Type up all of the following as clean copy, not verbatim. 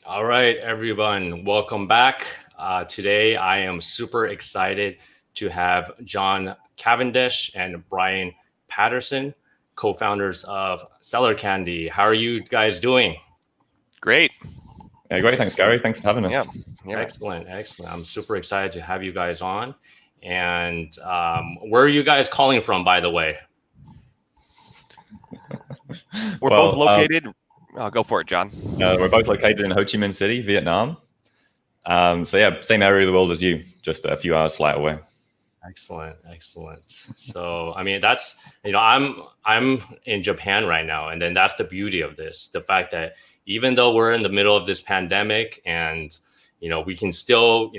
All right, everyone, welcome back. Today, I am super excited to have John Cavendish and Brian Patterson, co-founders of Seller Candy. How are you guys doing? Great. Yeah, great. Thanks, Gary. Thanks for having us. Yeah. Excellent. I'm super excited to have you guys on. And where are you guys calling from, by the way? We're both located. Go for it, John. We're both located in Ho Chi Minh City, Vietnam. So yeah, same area of the world as you, just a few hours flight away. Excellent. So, I mean, that's, I'm in Japan right now. And then that's the beauty of this, the fact that even though we're in the middle of this pandemic and, we can still,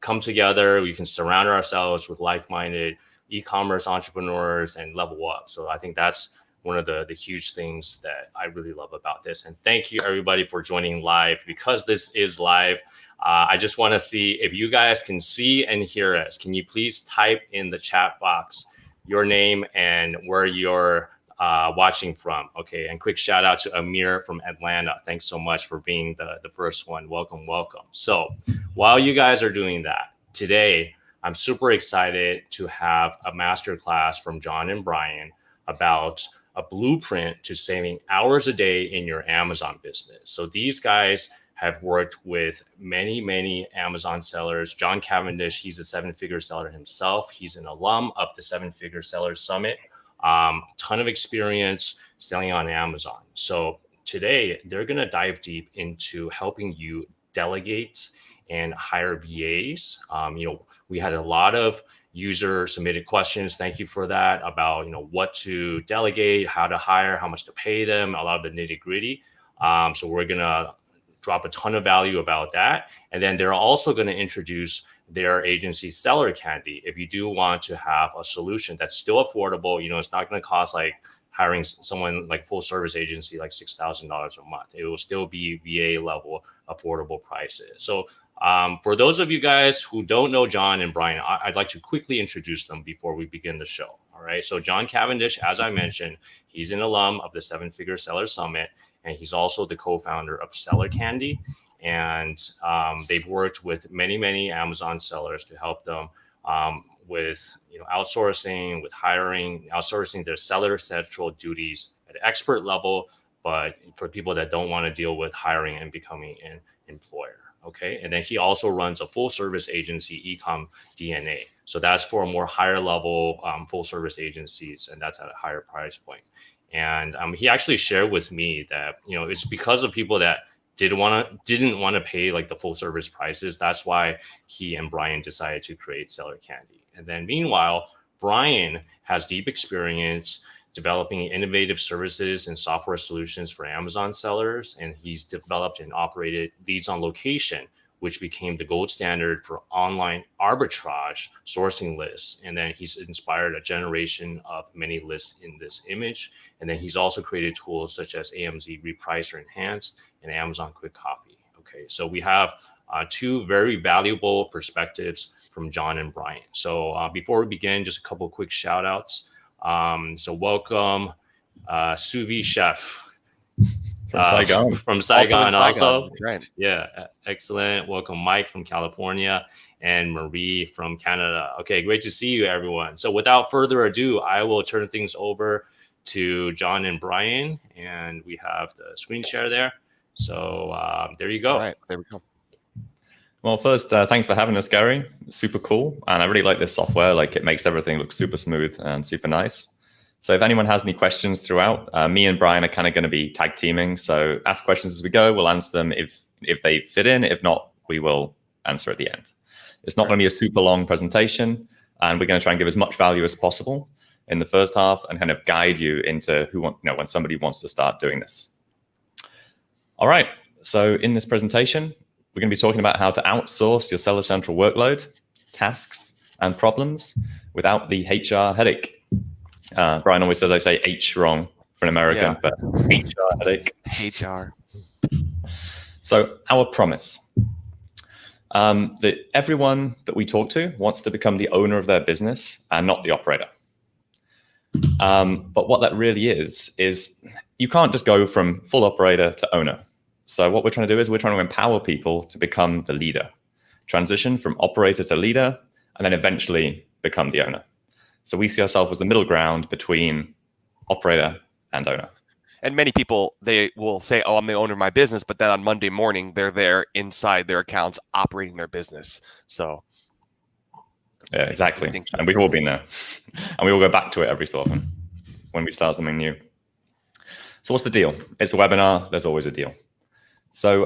come together, we can surround ourselves with like-minded e-commerce entrepreneurs and level up. So I think that's one of the huge things that I really love about this. And thank you everybody for joining live. Because this is live, I just want to see if you guys can see and hear us. Can you please type in the chat box your name and where you're watching from? Okay, and quick shout out to Amir from Atlanta. Thanks so much for being the first one. Welcome. So while you guys are doing that, today I'm super excited to have a masterclass from John and Brian about a blueprint to saving hours a day in your Amazon business. So these guys have worked with many Amazon sellers. John Cavendish, he's a seven-figure seller himself. He's an alum of the Seven-Figure Sellers Summit. Ton of experience selling on Amazon. So today they're going to dive deep into helping you delegate and hire VAs. We had a lot of user submitted questions. Thank you for that about, what to delegate, how to hire, how much to pay them, a lot of the nitty gritty. So we're going to drop a ton of value about that. And then they're also going to introduce their agency Seller Candy. If you do want to have a solution that's still affordable, it's not going to cost like hiring someone like full service agency, like $6,000 a month. It will still be VA level affordable prices. So for those of you guys who don't know John and Brian, I'd like to quickly introduce them before we begin the show. All right. So John Cavendish, as I mentioned, he's an alum of the Seven-Figure Seller Summit, and he's also the co-founder of Seller Candy. And they've worked with many Amazon sellers to help them with outsourcing, with hiring, outsourcing their seller central duties at expert level, but for people that don't want to deal with hiring and becoming an employer. Okay. And then he also runs a full service agency, Ecom DNA. So that's for more higher level full service agencies, and that's at a higher price point. And he actually shared with me that, it's because of people that didn't want to pay like the full service prices. That's why he and Brian decided to create Seller Candy. And then meanwhile, Brian has deep experience developing innovative services and software solutions for Amazon sellers. And he's developed and operated Leads on Location, which became the gold standard for online arbitrage sourcing lists. And then he's inspired a generation of many lists in this image. And then he's also created tools such as AMZ Repricer Enhanced and Amazon Quick Copy. Okay, so we have two very valuable perspectives from John and Brian. So before we begin, just a couple of quick shout outs. So welcome, Sous Vide Chef. From Saigon also. That's right. Yeah, excellent. Welcome, Mike from California and Marie from Canada. Okay, great to see you, everyone. So without further ado, I will turn things over to John and Brian, and we have the screen share there. So there you go. All right, there we go. Well, first, thanks for having us, Gary. Super cool. And I really like this software. Like, it makes everything look super smooth and super nice. So if anyone has any questions throughout, me and Brian are kind of going to be tag teaming. So ask questions as we go. We'll answer them if they fit in. If not, we will answer at the end. It's not going to be a super long presentation, and we're going to try and give as much value as possible in the first half and kind of guide you into when somebody wants to start doing this. All right. So in this presentation, we're going to be talking about how to outsource your Seller Central workload, tasks, and problems without the HR headache. Brian always says I say H wrong for an American, but HR headache. HR. So our promise, that everyone that we talk to wants to become the owner of their business and not the operator. But what that really is you can't just go from full operator to owner. So what we're trying to do is we're trying to empower people to become the leader, transition from operator to leader, and then eventually become the owner. So we see ourselves as the middle ground between operator and owner. And many people, they will say, oh, I'm the owner of my business, but then on Monday morning, they're there inside their accounts operating their business. So yeah, exactly. And we've all been there. And we all go back to it every so often when we start something new. So what's the deal? It's a webinar. There's always a deal. So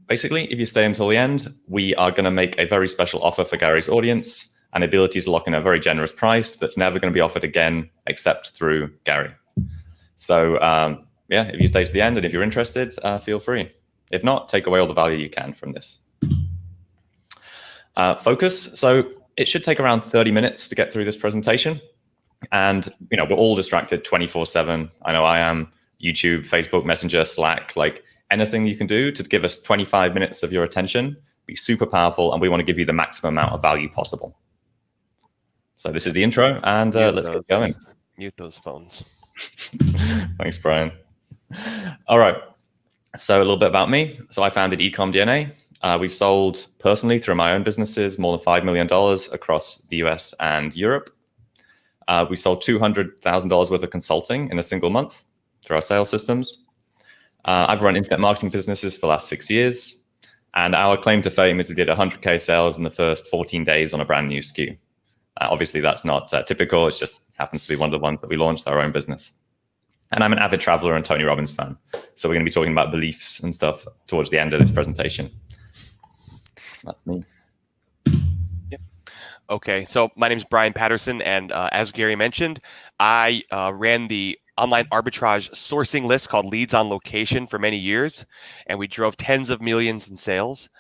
basically, if you stay until the end, we are going to make a very special offer for Gary's audience, an ability to lock in a very generous price that's never going to be offered again except through Gary. So yeah, if you stay to the end and if you're interested, feel free. If not, take away all the value you can from this. Focus. So it should take around 30 minutes to get through this presentation. And we're all distracted 24/7. I know I am. YouTube, Facebook, Messenger, Slack, like anything you can do to give us 25 minutes of your attention, be super powerful, and we want to give you the maximum amount of value possible. So this is the intro, and let's get going. Mute those phones. Thanks, Brian. All right. So a little bit about me. So I founded Ecom DNA. We've sold personally through my own businesses more than $5 million across the US and Europe. We sold $200,000 worth of consulting in a single month through our sales systems. I've run internet marketing businesses for the last 6 years. And our claim to fame is we did 100K sales in the first 14 days on a brand new SKU. Obviously, that's not typical. It just happens to be one of the ones that we launched our own business. And I'm an avid traveler and Tony Robbins fan. So we're going to be talking about beliefs and stuff towards the end of this presentation. That's me. Yep. Okay, so my name is Brian Patterson. And as Gary mentioned, I ran the online arbitrage sourcing list called Leads on Location for many years. And we drove tens of millions in sales.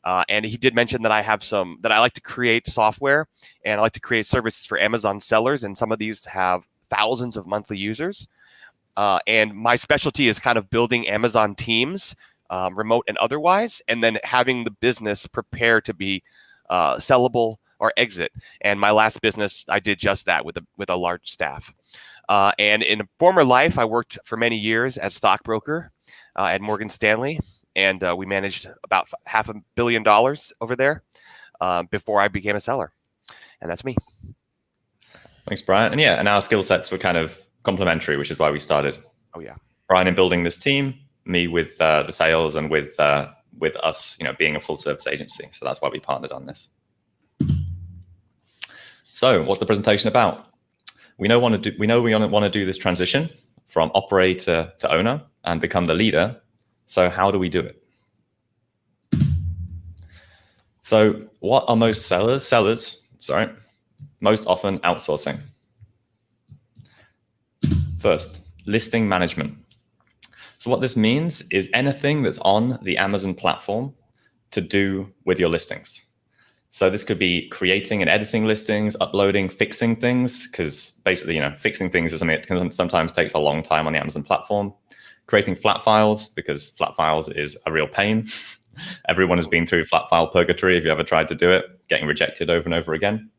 And he did mention that I like to create software and I like to create services for Amazon sellers. And some of these have thousands of monthly users. And my specialty is kind of building Amazon teams, remote and otherwise, and then having the business prepare to be sellable or exit. And my last business, I did just that with a large staff. And in a former life, I worked for many years as stockbroker at Morgan Stanley. And we managed about $500 million over there before I became a seller. And that's me. Thanks, Brian. And yeah, and our skill sets were kind of complementary, which is why we started. Oh, yeah. Brian in building this team, me with the sales, and with us, being a full service agency. So that's why we partnered on this. So what's the presentation about? We know we want to do this transition from operator to owner and become the leader. So how do we do it? So what are most sellers most often outsourcing? First, listing management. So what this means is anything that's on the Amazon platform to do with your listings. So this could be creating and editing listings, uploading, fixing things, because basically, fixing things is something that sometimes takes a long time on the Amazon platform. Creating flat files, because flat files is a real pain. Everyone has been through flat file purgatory if you ever tried to do it, getting rejected over and over again.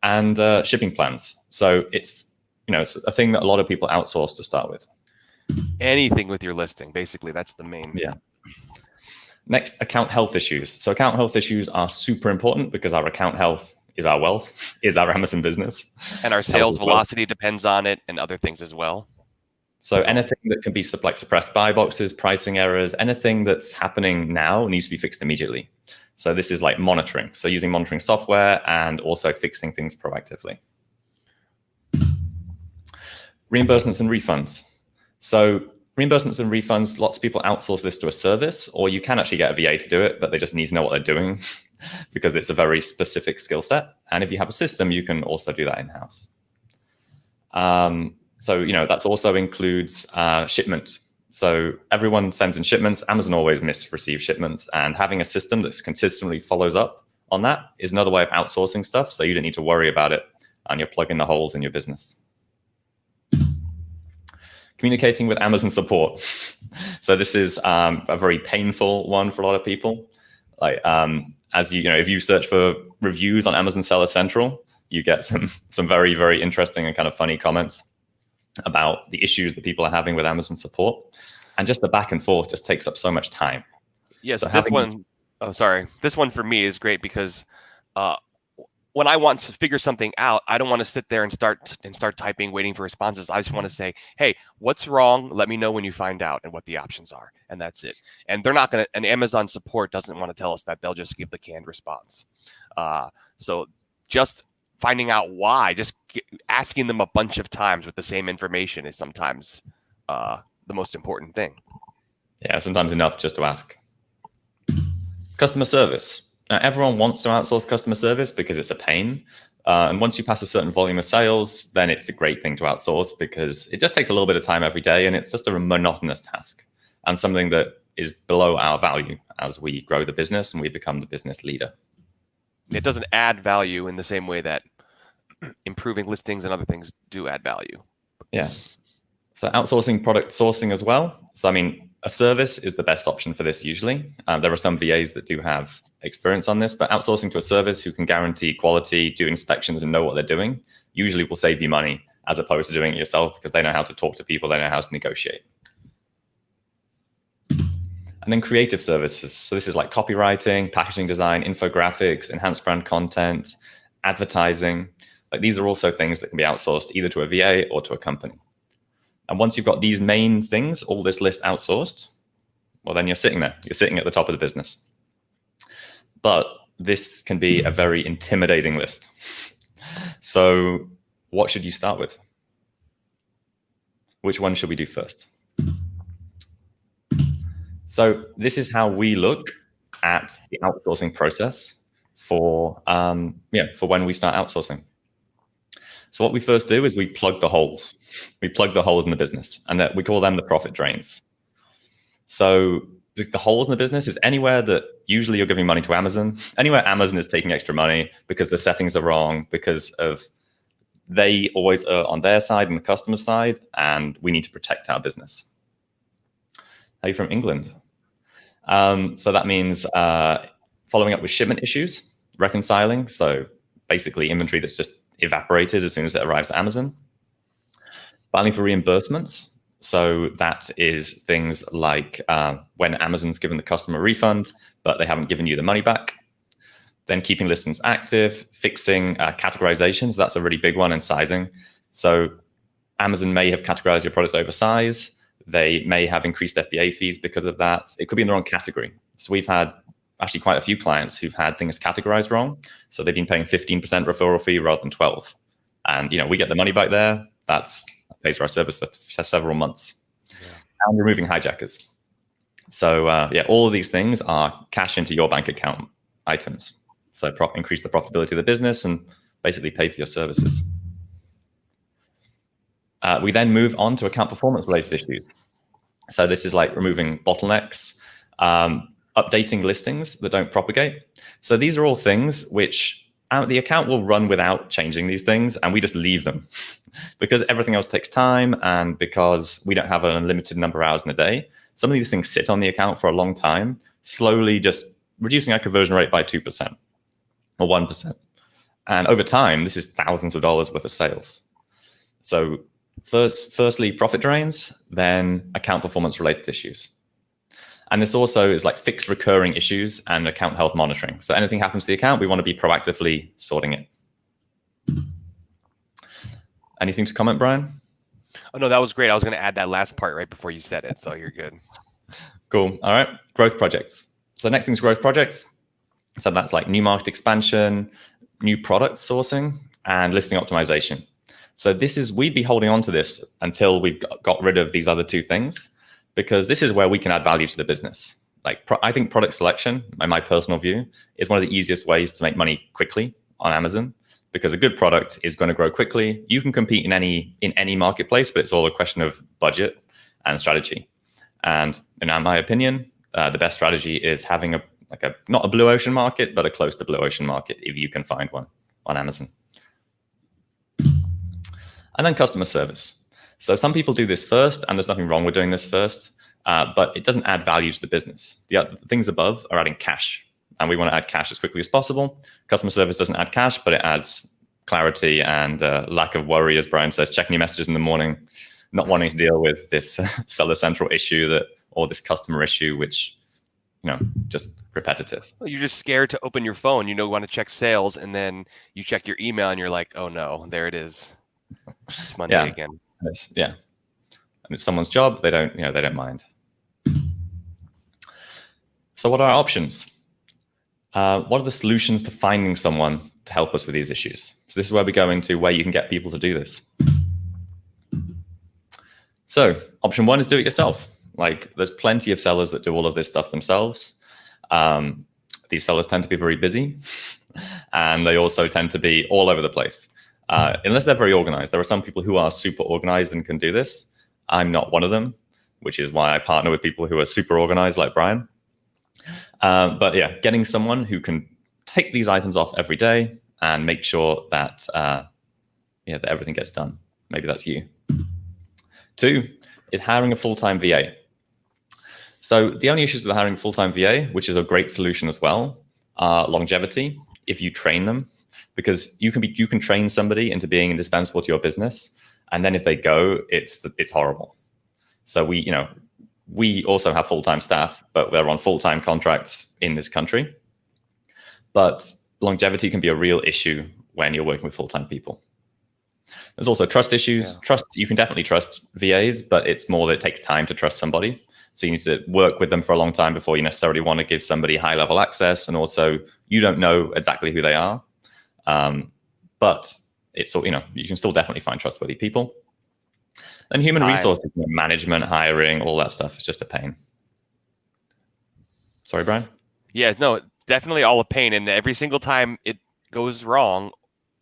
And shipping plans. So it's a thing that a lot of people outsource to start with. Anything with your listing, basically, that's the main. Yeah. Next, account health issues. So account health issues are super important because our account health is our wealth, is our Amazon business. And our sales velocity depends on it and other things as well. So anything that can be like suppressed buy boxes, pricing errors, anything that's happening now needs to be fixed immediately. So this is like monitoring. So using monitoring software and also fixing things proactively. Reimbursements and refunds. So reimbursements and refunds, lots of people outsource this to a service, or you can actually get a VA to do it, but they just need to know what they're doing because it's a very specific skill set. And if you have a system, you can also do that in-house. So, that also includes shipment. So everyone sends in shipments. Amazon always misreceives shipments, and having a system that's consistently follows up on that is another way of outsourcing stuff. So you don't need to worry about it, and you're plugging the holes in your business. Communicating with Amazon support. So this is a very painful one for a lot of people. Like if you search for reviews on Amazon Seller Central, you get some very, very interesting and kind of funny comments about the issues that people are having with Amazon support. And just the back and forth just takes up so much time. Yes, So this one. Oh, sorry. This one for me is great because when I want to figure something out, I don't want to sit there and start typing, waiting for responses. I just want to say, "Hey, what's wrong? Let me know when you find out and what the options are," and that's it. And they're not going to. And Amazon support doesn't want to tell us that; they'll just give the canned response. So just finding out why, asking them a bunch of times with the same information is sometimes the most important thing. Yeah, sometimes enough just to ask. Customer service. Now, everyone wants to outsource customer service because it's a pain. And once you pass a certain volume of sales, then it's a great thing to outsource because it just takes a little bit of time every day and it's just a monotonous task and something that is below our value as we grow the business and we become the business leader. It doesn't add value in the same way that improving listings and other things do add value. Yeah. So outsourcing product sourcing as well. So, I mean, a service is the best option for this usually. There are some VAs that do have experience on this, but outsourcing to a service who can guarantee quality, do inspections and know what they're doing usually will save you money as opposed to doing it yourself because they know how to talk to people, they know how to negotiate. And then creative services. So this is like copywriting, packaging design, infographics, enhanced brand content, advertising. Like these are also things that can be outsourced either to a VA or to a company. And once you've got these main things, all this list outsourced, well, then you're sitting there. You're sitting at the top of the business. But this can be a very intimidating list. So what should you start with? Which one should we do first? So this is how we look at the outsourcing process for when we start outsourcing. So what we first do is we plug the holes. We plug the holes in the business, and that we call them the profit drains. So the holes in the business is anywhere that usually you're giving money to Amazon, anywhere Amazon is taking extra money because the settings are wrong, because of they always are on their side and the customer side, and we need to protect our business. Are you from England? So that means following up with shipment issues, reconciling. So basically inventory that's just evaporated as soon as it arrives at Amazon. Filing for reimbursements. So that is things like when Amazon's given the customer a refund, but they haven't given you the money back. Then keeping listings active, fixing categorizations. That's a really big one, and sizing. So Amazon may have categorized your product oversized. They may have increased FBA fees because of that. It could be in the wrong category. So we've had actually quite a few clients who've had things categorized wrong. So they've been paying 15% referral fee rather than 12. And we get the money back there. That pays for our service for several months. Yeah. And removing hijackers. So all of these things are cash into your bank account items. So increase the profitability of the business and basically pay for your services. We then move on to account performance related issues. So this is like removing bottlenecks, updating listings that don't propagate. So these are all things which the account will run without changing these things, and we just leave them because everything else takes time, and because we don't have an unlimited number of hours in a day. Some of these things sit on the account for a long time, slowly just reducing our conversion rate by 2% or 1%. And over time, this is thousands of dollars worth of sales. So firstly, profit drains, then account performance related issues. And this also is like fixed recurring issues and account health monitoring. So anything happens to the account, we want to be proactively sorting it. Anything to comment, Brian? Oh, no, that was great. I was going to add that last part right before you said it. So you're good. Cool. All right. Growth projects. So next thing is growth projects. So that's like new market expansion, new product sourcing, and listing optimization. So we'd be holding on to this until we've got rid of these other two things, because this is where we can add value to the business. Like I think product selection, in my personal view, is one of the easiest ways to make money quickly on Amazon, because a good product is going to grow quickly. You can compete in any marketplace, but it's all a question of budget and strategy. And in my opinion, the best strategy is having not a blue ocean market, but a close to blue ocean market, if you can find one on Amazon. And then customer service. So some people do this first, and there's nothing wrong with doing this first, but it doesn't add value to the business. The things above are adding cash, and we want to add cash as quickly as possible. Customer service doesn't add cash, but it adds clarity and lack of worry, as Brian says, checking your messages in the morning. not wanting to deal with this seller central issue or this customer issue, which, just repetitive. You're just scared to open your phone. You want to check sales, and then you check your email, and you're like, oh no, there it is. It's Monday again. Yeah. And it's someone's job. They don't mind. So what are our options? What are the solutions to finding someone to help us with these issues? So this is where we go into where you can get people to do this. So option 1 is do it yourself. There's plenty of sellers that do all of this stuff themselves. These sellers tend to be very busy, and they also tend to be all over the place. Unless they're very organized. There are some people who are super organized and can do this. I'm not one of them, which is why I partner with people who are super organized like Brian. But yeah, getting someone who can take these items off every day and make sure that that everything gets done. Maybe that's you. 2 is hiring a full-time VA. So the only issues with hiring a full-time VA, which is a great solution as well, are longevity if you train them, because you can train somebody into being indispensable to your business, and then if they go, it's horrible. So we also have full-time staff, but they're on full-time contracts in this country. But longevity can be a real issue when you're working with full-time people. There's also trust issues. Yeah. You can definitely trust VAs, but it's more that it takes time to trust somebody. So you need to work with them for a long time before you necessarily want to give somebody high-level access. And also, you don't know exactly who they are. But it's you can still definitely find trustworthy people. And human resources, management, hiring, all that stuff is just a pain. Sorry, Brian? Yeah, no, definitely all a pain. And every single time it goes wrong,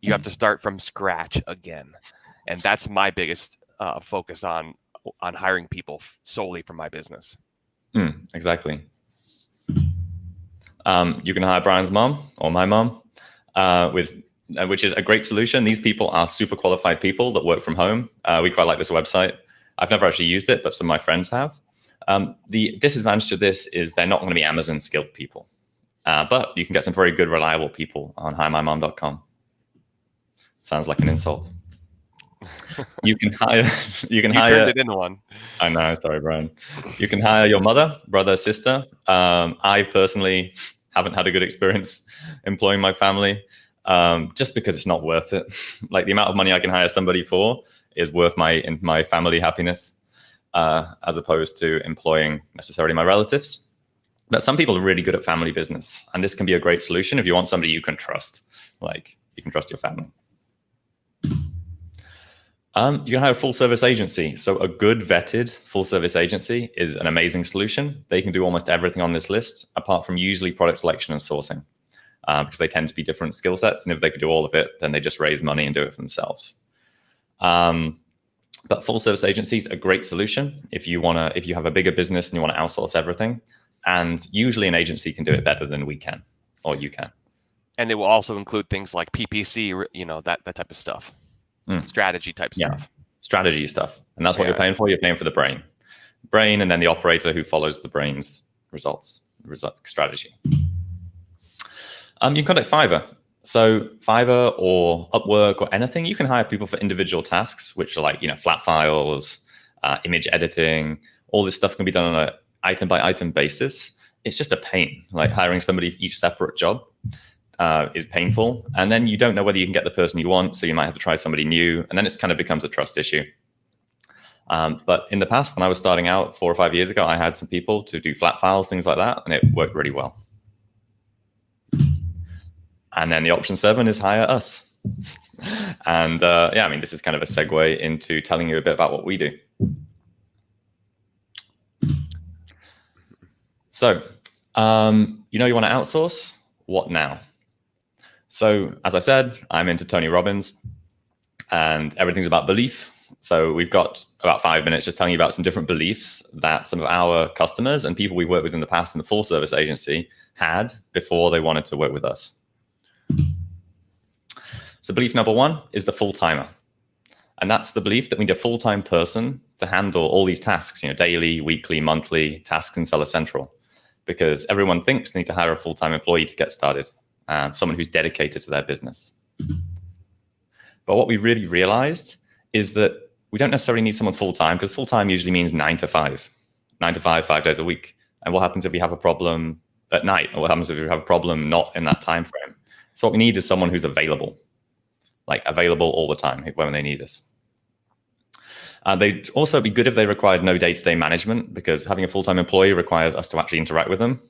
you have to start from scratch again. And that's my biggest focus on hiring people solely for my business. Exactly. You can hire Brian's mom or my mom which is a great solution. These people are super qualified people that work from home. We quite like this website. I've never actually used it, but some of my friends have. The disadvantage to this is they're not going to be Amazon skilled people. But you can get some very good, reliable people on hiremymom.com. Sounds like an insult. You can hire. You turned it into one. I know. Sorry, Brian. You can hire your mother, brother, sister. I personally haven't had a good experience employing my family, just because it's not worth it. The amount of money I can hire somebody for is worth my family happiness, as opposed to employing necessarily my relatives. But some people are really good at family business, and this can be a great solution if you want somebody you can trust. You can trust your family. You can hire a full service agency. So a good vetted full service agency is an amazing solution. They can do almost everything on this list, apart from usually product selection and sourcing, because they tend to be different skill sets. And if they could do all of it, then they just raise money and do it for themselves. But full service agencies are a great solution if you have a bigger business and you want to outsource everything. And usually an agency can do it better than we can, or you can. And they will also include things like PPC, that type of stuff. Strategy type stuff. Strategy stuff. And that's what you're paying for. You're paying for the brain, and then the operator who follows the brain's strategy. You can contact Fiverr. So Fiverr or Upwork or anything, you can hire people for individual tasks, which are flat files, image editing. All this stuff can be done on an item by item basis. It's just a pain. Hiring somebody for each separate job is painful, and then you don't know whether you can get the person you want, so you might have to try somebody new, and then it kind of becomes a trust issue. But in the past, when I was starting out 4 or 5 years ago, I had some people to do flat files, things like that, and it worked really well. And then the option 7 is hire us. And this is kind of a segue into telling you a bit about what we do. So, you want to outsource? What now? So, as I said, I'm into Tony Robbins, and everything's about belief. So we've got about 5 minutes just telling you about some different beliefs that some of our customers and people we worked with in the past in the full service agency had before they wanted to work with us. So belief number 1 is the full-timer. And that's the belief that we need a full-time person to handle all these tasks, daily, weekly, monthly tasks in Seller Central. Because everyone thinks they need to hire a full-time employee to get started, someone who's dedicated to their business. But what we really realized is that we don't necessarily need someone full-time, because full-time usually means 9 to 5, 5 days a week. And what happens if we have a problem at night? Or what happens if we have a problem not in that time frame? So what we need is someone who's available, like available all the time when they need us. They'd also be good if they required no day-to-day management, because having a full-time employee requires us to actually interact with them.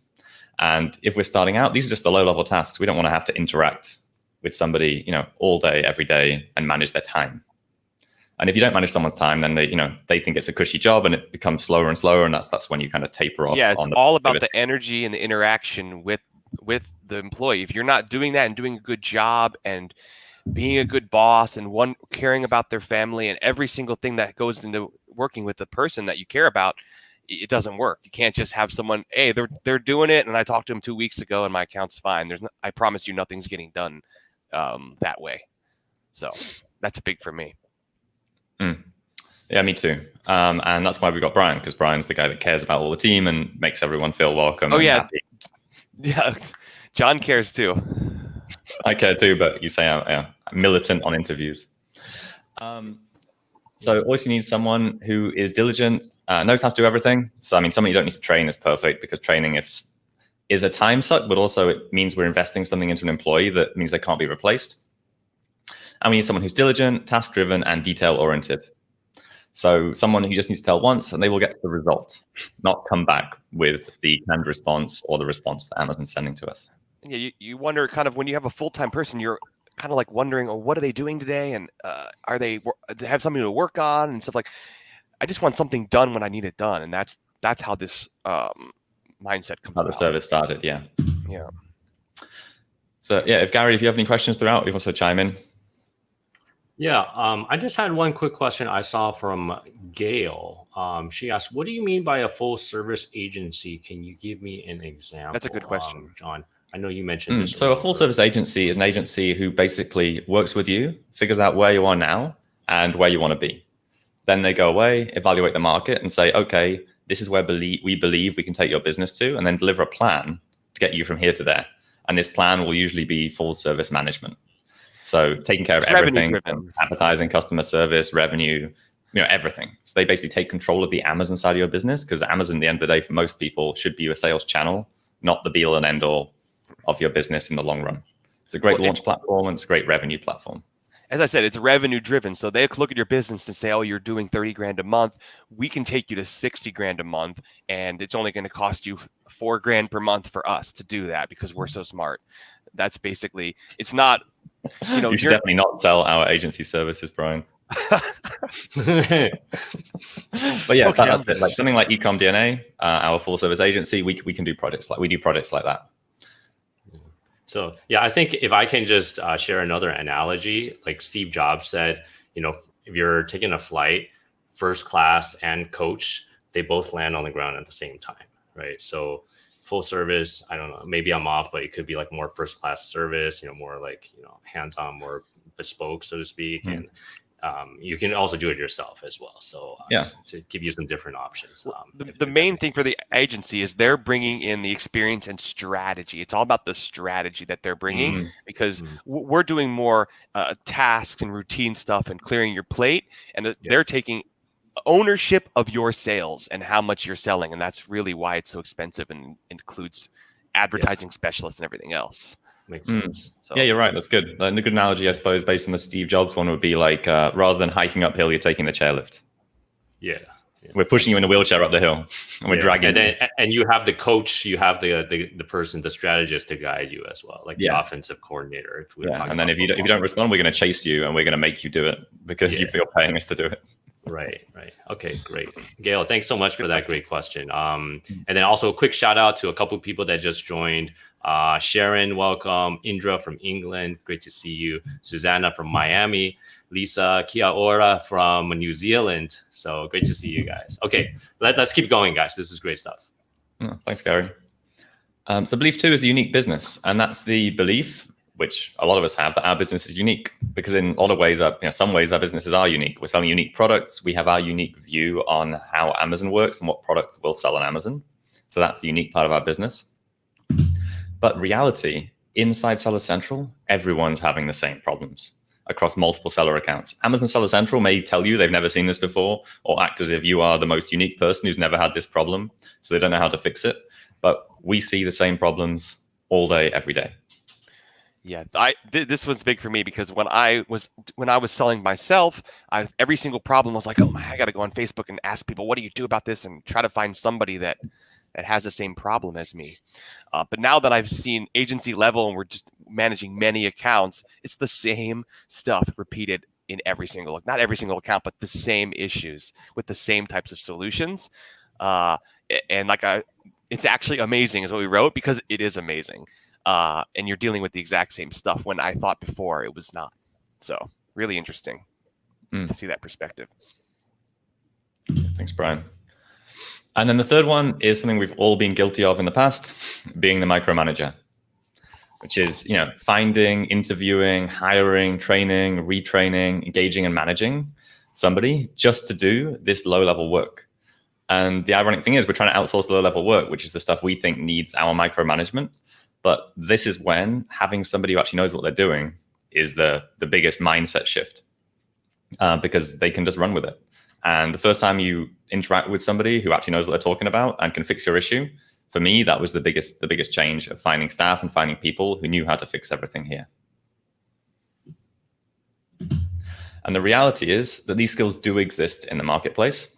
And if we're starting out, these are just the low-level tasks. We don't want to have to interact with somebody, all day, every day, and manage their time. And if you don't manage someone's time, then they think it's a cushy job, and it becomes slower and slower, and that's when you kind of taper off. Yeah, it's all about the energy and the interaction with the employee. If you're not doing that and doing a good job and being a good boss and caring about their family and every single thing that goes into working with the person that you care about, it doesn't work. You can't just have someone, hey, they're doing it, and I talked to them 2 weeks ago, and my account's fine. I promise you, nothing's getting done that way. So that's big for me. Yeah, me too. And that's why we got Brian, because Brian's the guy that cares about all the team and makes everyone feel welcome. Happy. Yeah. John cares too. I care too, but you say I'm militant on interviews. So always you need someone who is diligent, knows how to do everything. So someone you don't need to train is perfect, because training is a time suck, but also it means we're investing something into an employee that means they can't be replaced. And we need someone who's diligent, task-driven, and detail-oriented. So someone who just needs to tell once, and they will get the result, not come back with the canned response or the response that Amazon's sending to us. Yeah, you wonder kind of when you have a full-time person, you're kind of like wondering, oh, what are they doing today? And are they have something to work on and stuff like. I just want something done when I need it done, and that's how this mindset comes. How the service started, yeah. Yeah. So if Gary, if you have any questions throughout, you can also chime in. Yeah, I just had one quick question I saw from Gail. She asked, what do you mean by a full service agency? Can you give me an example? That's a good question. John, I know you mentioned this. So a full service agency is an agency who basically works with you, figures out where you are now and where you want to be. Then they go away, evaluate the market and say, okay, this is where we believe we can take your business to, and then deliver a plan to get you from here to there. And this plan will usually be full service management. So taking care of everything, advertising, customer service, revenue, everything. So they basically take control of the Amazon side of your business, because Amazon, at the end of the day, for most people, should be a sales channel, not the be all and end all of your business in the long run. It's a great launch platform, and it's a great revenue platform. As I said, it's revenue driven. So they look at your business and say, oh, you're doing 30 grand a month. We can take you to 60 grand a month, and it's only going to cost you 4 grand per month for us to do that, because we're so smart. That's basically, it's not, you should definitely not sell our agency services, Brian. But yeah, okay, that's it. Like something like Ecom DNA, our full service agency, we can do projects like that. So yeah, I think if I can just share another analogy, like Steve Jobs said, if you're taking a flight, first class and coach, they both land on the ground at the same time, right? So full service, I don't know, maybe I'm off, but it could be like more first class service, more like, hands-on, more bespoke, so to speak. And you can also do it yourself as well. So just to give you some different options. The main thing for the agency is they're bringing in the experience and strategy. It's all about the strategy that they're bringing, because we're doing more tasks and routine stuff and clearing your plate. And they're taking ownership of your sales and how much you're selling. And that's really why it's so expensive and includes advertising specialists and everything else. Makes sense. So, yeah, you're right. That's good. A good analogy, I suppose, based on the Steve Jobs one, would be like rather than hiking uphill, you're taking the chairlift. Yeah. We're pushing you in a wheelchair up the hill, and we're dragging. And you have the coach, you have the person, the strategist to guide you as well, like the offensive coordinator. And then if you don't respond, we're going to chase you, and we're going to make you do it because you feel paying us to do it. Right. Okay, great. Gail, thanks so much for that great question. And then also a quick shout out to a couple of people that just joined. Sharon, welcome. Indra from England, great to see you. Susanna from Miami. Lisa Kiaora from New Zealand. So great to see you guys. Okay, let's keep going, guys. This is great stuff. Oh, thanks, Gary. So belief 2 is the unique business. And that's the belief, which a lot of us have, that our business is unique, because in a lot of ways, some ways our businesses are unique. We're selling unique products. We have our unique view on how Amazon works and what products we'll sell on Amazon. So that's the unique part of our business. But reality, inside Seller Central, everyone's having the same problems. across multiple seller accounts. Amazon Seller Central may tell you they've never seen this before, or act as if you are the most unique person who's never had this problem, so they don't know how to fix it. But we see the same problems all day, every day. Yeah, this one's big for me because when I was selling myself, every single problem was like, oh my, I got to go on Facebook and ask people, what do you do about this, and try to find somebody that has the same problem as me. But now that I've seen agency level and we're just managing many accounts, it's the same stuff repeated in not every single account, but the same issues with the same types of solutions. And it's actually amazing is what we wrote, because it is amazing. And you're dealing with the exact same stuff when I thought before it was not. So really interesting to see that perspective. Thanks, Brian. And then the third one is something we've all been guilty of in the past, being the micromanager, which is, finding, interviewing, hiring, training, retraining, engaging and managing somebody just to do this low-level work. And the ironic thing is we're trying to outsource the low-level work, which is the stuff we think needs our micromanagement. But this is when having somebody who actually knows what they're doing is the biggest mindset shift, because they can just run with it. And the first time you interact with somebody who actually knows what they're talking about and can fix your issue, for me, that was the biggest change of finding staff and finding people who knew how to fix everything here. And the reality is that these skills do exist in the marketplace,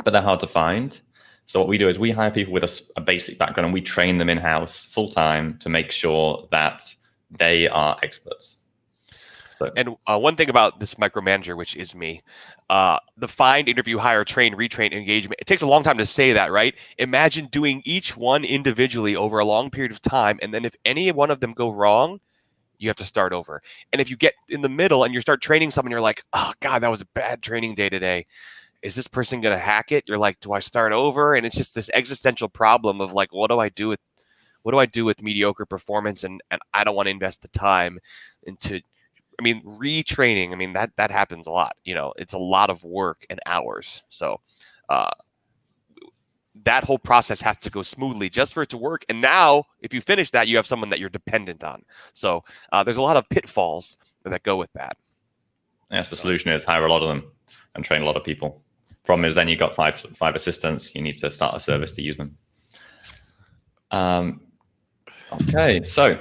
but they're hard to find. So what we do is we hire people with a basic background and we train them in-house full-time to make sure that they are experts. So. And one thing about this micromanager, which is me, the find, interview, hire, train, retrain, engagement, it takes a long time to say that, right? Imagine doing each one individually over a long period of time. And then if any one of them go wrong, you have to start over. And if you get in the middle and you start training someone, you're like, oh God, that was a bad training day today. Is this person going to hack it? You're like, do I start over? And it's just this existential problem of like, what do I do with mediocre performance? And I don't want to invest the time into, retraining. That happens a lot. It's a lot of work and hours. So that whole process has to go smoothly just for it to work. And now if you finish that, you have someone that you're dependent on. So there's a lot of pitfalls that go with that. Yes, the solution is hire a lot of them and train a lot of people. Problem is then you've got five assistants. You need to start a service to use them. Okay, so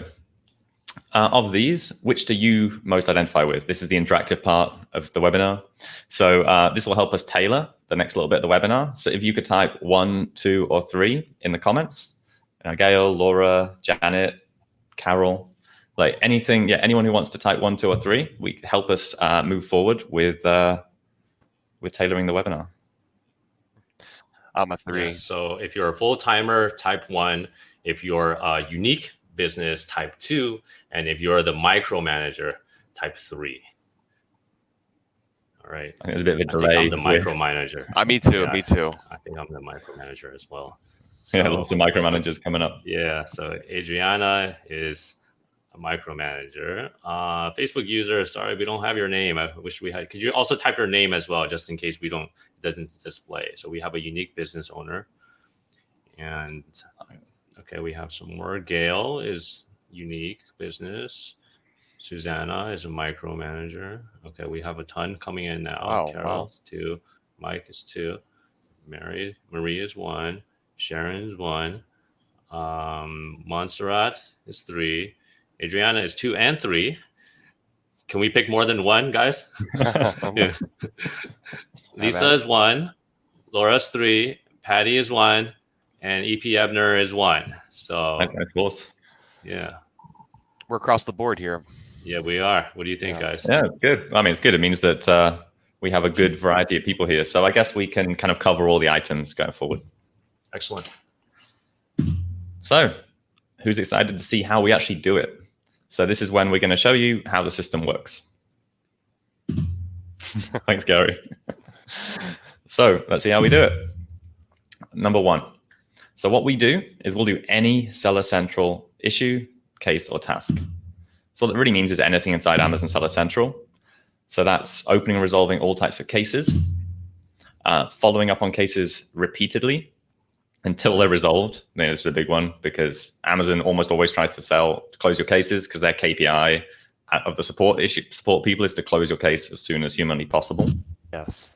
of these, which do you most identify with? This is the interactive part of the webinar. So this will help us tailor the next little bit of the webinar. So if you could type 1, 2, or 3 in the comments, Gail, Laura, Janet, Carol, like anything, anyone who wants to type 1, 2, or 3, we can help us move forward with tailoring the webinar. I'm a 3. Yeah, so if you're a full-timer, type 1. If you're a unique business, type 2. And if you're the micromanager, type 3. All right. I think there's a bit of a delay. I'm the micromanager. Me too. Yeah, me too. I think I'm the micromanager as well. So, lots of micromanagers coming up. Yeah. So Adriana is a micromanager. Facebook user, sorry, we don't have your name. I wish we had. Could you also type your name as well, just in case it doesn't display? So we have a unique business owner. And okay, we have some more. Gail is unique business. Susanna is a micromanager. Okay, we have a ton coming in now. Wow, Carol's 2. Mike is 2. Marie is 1. Sharon is 1. Montserrat is 3. Adriana is 2 and 3. Can we pick more than 1, guys? Yeah. Lisa is 1. Laura's 3. Patty is 1. And EP Ebner is 1. So of course. Yeah. We're across the board here. Yeah, we are. What do you think, guys? Yeah, it's good. It's good. It means that we have a good variety of people here. So I guess we can kind of cover all the items going forward. Excellent. So who's excited to see how we actually do it? So this is when we're going to show you how the system works. Thanks, Gary. So let's see how we do it. Number 1. So what we do is we'll do any Seller Central issue, case, or task. So what it really means is anything inside Amazon Seller Central. So that's opening and resolving all types of cases, following up on cases repeatedly until they're resolved. Then this is a big one because Amazon almost always tries to close your cases because their KPI of the support people is to close your case as soon as humanly possible. Yes.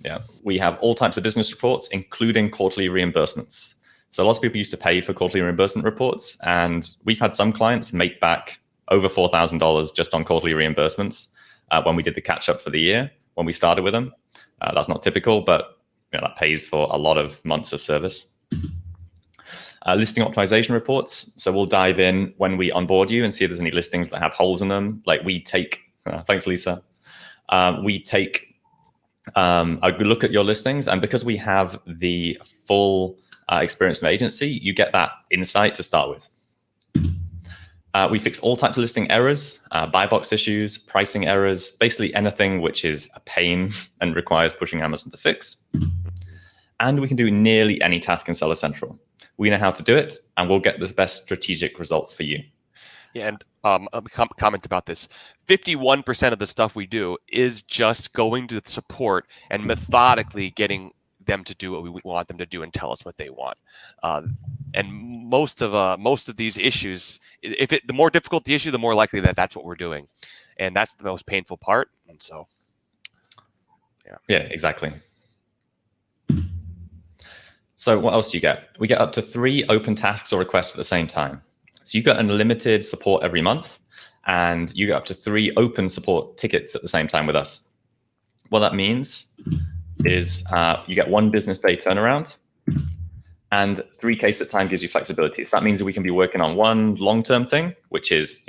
Yeah, we have all types of business reports, including quarterly reimbursements. So lots of people used to pay for quarterly reimbursement reports, and we've had some clients make back over $4,000 just on quarterly reimbursements when we did the catch up for the year when we started with them. That's not typical, but that pays for a lot of months of service. Listing optimization reports. So we'll dive in when we onboard you and see if there's any listings that have holes in them. Like we take, thanks, Lisa. We take a good look at your listings, and because we have the full experience of agency, you get that insight to start with. We fix all types of listing errors, buy box issues, pricing errors, basically anything which is a pain and requires pushing Amazon to fix. And we can do nearly any task in Seller Central. We know how to do it, and we'll get the best strategic result for you. Yeah, and a comment about this. 51% of the stuff we do is just going to the support and methodically getting them to do what we want them to do and tell us what they want. And most of these issues, the more difficult the issue, the more likely that that's what we're doing, and that's the most painful part. And so, yeah, exactly. So what else do you get? We get up to 3 open tasks or requests at the same time. So you get unlimited support every month, and you get up to 3 open support tickets at the same time with us. What that means is you get 1 business day turnaround, and 3 cases at a time gives you flexibility. So that means we can be working on one long-term thing, which is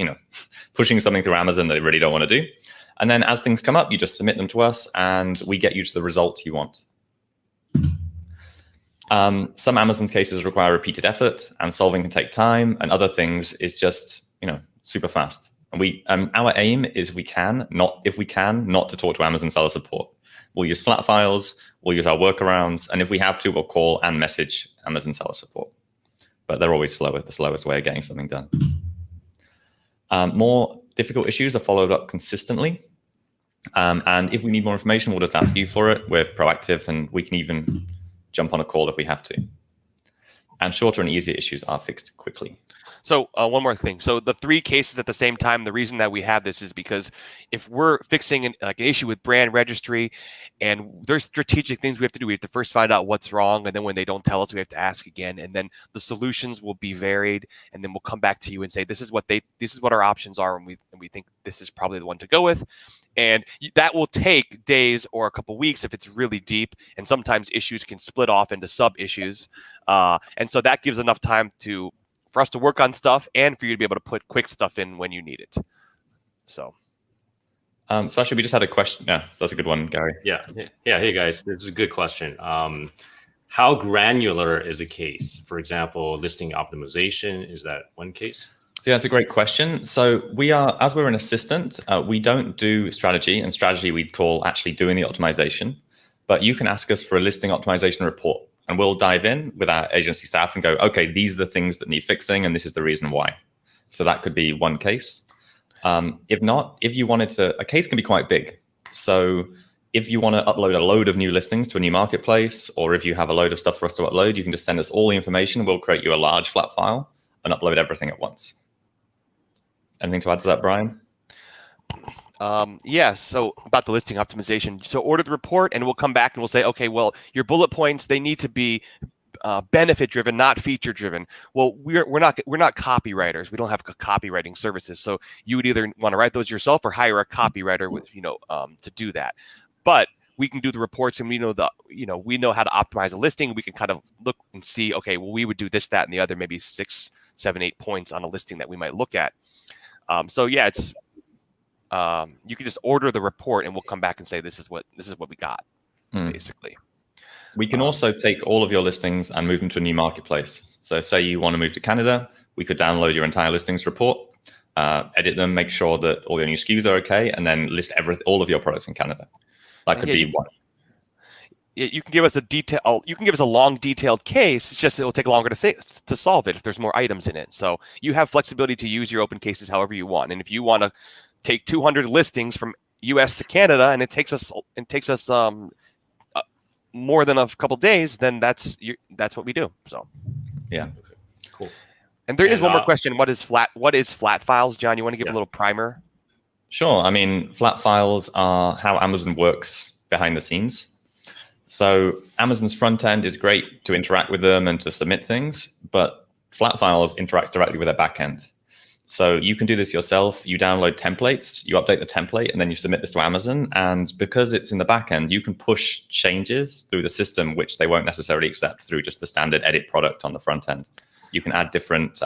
pushing something through Amazon that they really don't want to do. And then as things come up, you just submit them to us, and we get you to the result you want. Some Amazon cases require repeated effort, and solving can take time, and other things is just super fast. And our aim is if we can not to talk to Amazon seller support. We'll use flat files, we'll use our workarounds, and if we have to, we'll call and message Amazon seller support. But they're always the slowest way of getting something done. More difficult issues are followed up consistently. And if we need more information, we'll just ask you for it. We're proactive, and we can even jump on a call if we have to. And shorter and easier issues are fixed quickly. So one more thing. So the 3 cases at the same time, the reason that we have this is because if we're fixing an issue with brand registry and there's strategic things we have to first find out what's wrong. And then when they don't tell us, we have to ask again. And then the solutions will be varied. And then we'll come back to you and say, this is what our options are. And we think this is probably the one to go with. And that will take days or a couple weeks if it's really deep. And sometimes issues can split off into sub issues. And so that gives enough time for us to work on stuff and for you to be able to put quick stuff in when you need it. So actually, we just had a question. Yeah, that's a good one, Gary. Yeah. Hey guys, this is a good question. How granular is a case? For example, listing optimization, is that one case? So that's a great question. So as we're an assistant, we don't do strategy, and strategy we'd call actually doing the optimization. But you can ask us for a listing optimization report, and we'll dive in with our agency staff and go, okay, these are the things that need fixing, and this is the reason why. So that could be one case. If not, if you wanted to, a case can be quite big. So if you want to upload a load of new listings to a new marketplace, or if you have a load of stuff for us to upload, you can just send us all the information. We'll create you a large flat file and upload everything at once. Anything to add to that, Brian? Yes. So about the listing optimization. So order the report, and we'll come back and we'll say, okay, well, your bullet points, they need to be benefit driven, not feature driven. Well, we're not copywriters. We don't have copywriting services. So you would either want to write those yourself or hire a copywriter with to do that. But we can do the reports, and we know how to optimize a listing. We can kind of look and see, okay, well, we would do this, that, and the other, maybe 6, 7, 8 points on a listing that we might look at. So yeah, it's you can just order the report, and we'll come back and say this is what we got, basically. We can also take all of your listings and move them to a new marketplace. So say you want to move to Canada, we could download your entire listings report, edit them, make sure that all your new SKUs are okay, and then list all of your products in Canada. That could be one. You can give us a long, detailed case. It's just it will take longer to solve it if there's more items in it. So you have flexibility to use your open cases however you want. And if you want to take 200 listings from U.S. to Canada, and it takes us more than a couple days, then that's what we do. So yeah, okay. Cool. And there is one more question. What is flat files, John? You want to give a little primer? Sure. I mean, flat files are how Amazon works behind the scenes. So Amazon's front end is great to interact with them and to submit things, but flat files interacts directly with their back end. So you can do this yourself. You download templates, you update the template, and then you submit this to Amazon. And because it's in the back end, you can push changes through the system, which they won't necessarily accept through just the standard edit product on the front end. You can add different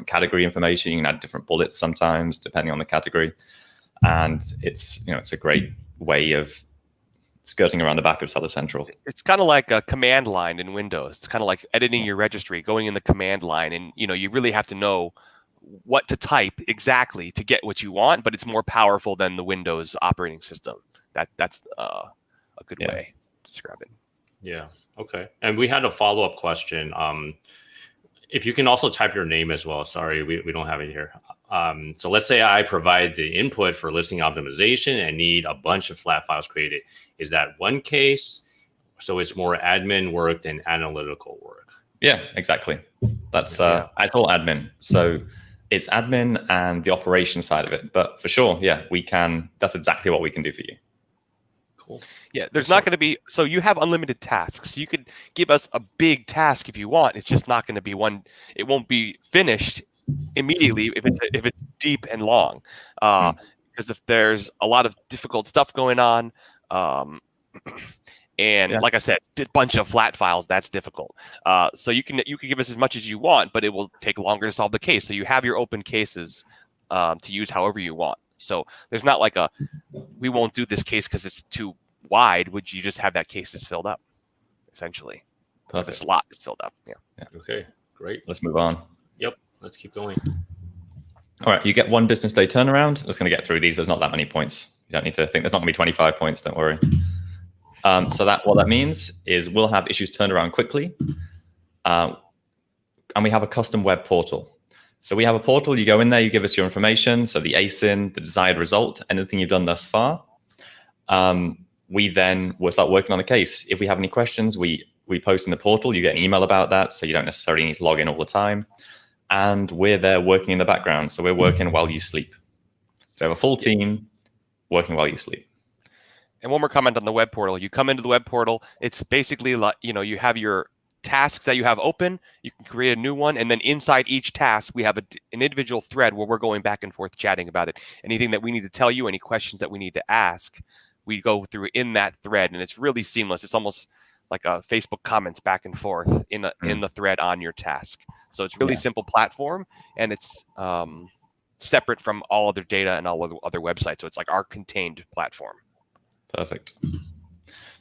category information. You can add different bullets sometimes, depending on the category. And it's a great way of skirting around the back of Seller Central. It's kind of like a command line in Windows. It's kind of like editing your registry, going in the command line, and you really have to know what to type exactly to get what you want, but it's more powerful than the Windows operating system. That's a good way to describe it. Yeah. Okay. And we had a follow-up question. If you can also type your name as well. Sorry, we don't have it here. So let's say I provide the input for listing optimization and need a bunch of flat files created. Is that one case? So it's more admin work than analytical work. Yeah, exactly. That's it's all admin. So it's admin and the operation side of it. But for sure, yeah, we can. That's exactly what we can do for you. Cool. Yeah, there's not going to be. So you have unlimited tasks. You could give us a big task if you want. It's just not going to be one. It won't be finished immediately if it's deep and long. Because if there's a lot of difficult stuff going on, and like I said, a bunch of flat files, that's difficult. So you can give us as much as you want, but it will take longer to solve the case. So you have your open cases to use however you want. So there's not like we won't do this case because it's too wide. Would you just have that case is filled up, essentially? Perfect. The slot is filled up. Yeah. Okay, great. Let's move on. Yep, let's keep going. All right, you get 1 business day turnaround. I'm just going to get through these. There's not that many points. You don't need to think. There's not going to be 25 points. Don't worry. So what that means is we'll have issues turned around quickly, and we have a custom web portal. So we have a portal. You go in there, you give us your information. So the ASIN, the desired result, anything you've done thus far. We'll start working on the case. If we have any questions, we post in the portal. You get an email about that, so you don't necessarily need to log in all the time. And we're there working in the background. So we're working while you sleep. So we have a full team working while you sleep. And one more comment on the web portal. You come into the web portal. It's basically like, you have your tasks that you have open. You can create a new one. And then inside each task, we have an individual thread where we're going back and forth chatting about it. Anything that we need to tell you, any questions that we need to ask, we go through in that thread. And it's really seamless. It's almost like a Facebook comments back and forth in the thread on your task. So it's really simple platform, and it's separate from all other data and all other websites. So it's like our contained platform. Perfect.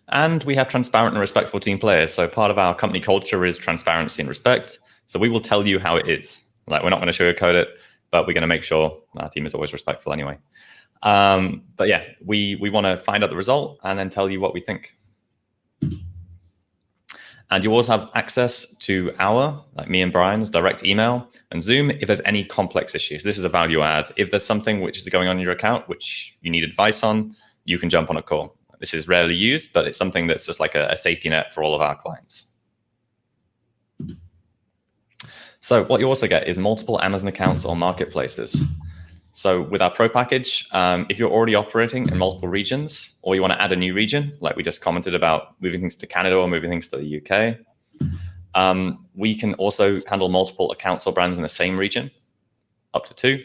And we have transparent and respectful team players. So part of our company culture is transparency and respect. So we will tell you how it is. Like, we're not going to sugarcoat it, but we're going to make sure our team is always respectful anyway. But yeah, we want to find out the result and then tell you what we think. And you always have access to like me and Brian's direct email and Zoom if there's any complex issues. This is a value add. If there's something which is going on in your account, which you need advice on, you can jump on a call. This is rarely used, but it's something that's just like a safety net for all of our clients. So what you also get is multiple Amazon accounts or marketplaces. So with our Pro package, if you're already operating in multiple regions, or you want to add a new region, like we just commented about moving things to Canada or moving things to the UK, we can also handle multiple accounts or brands in the same region, up to 2.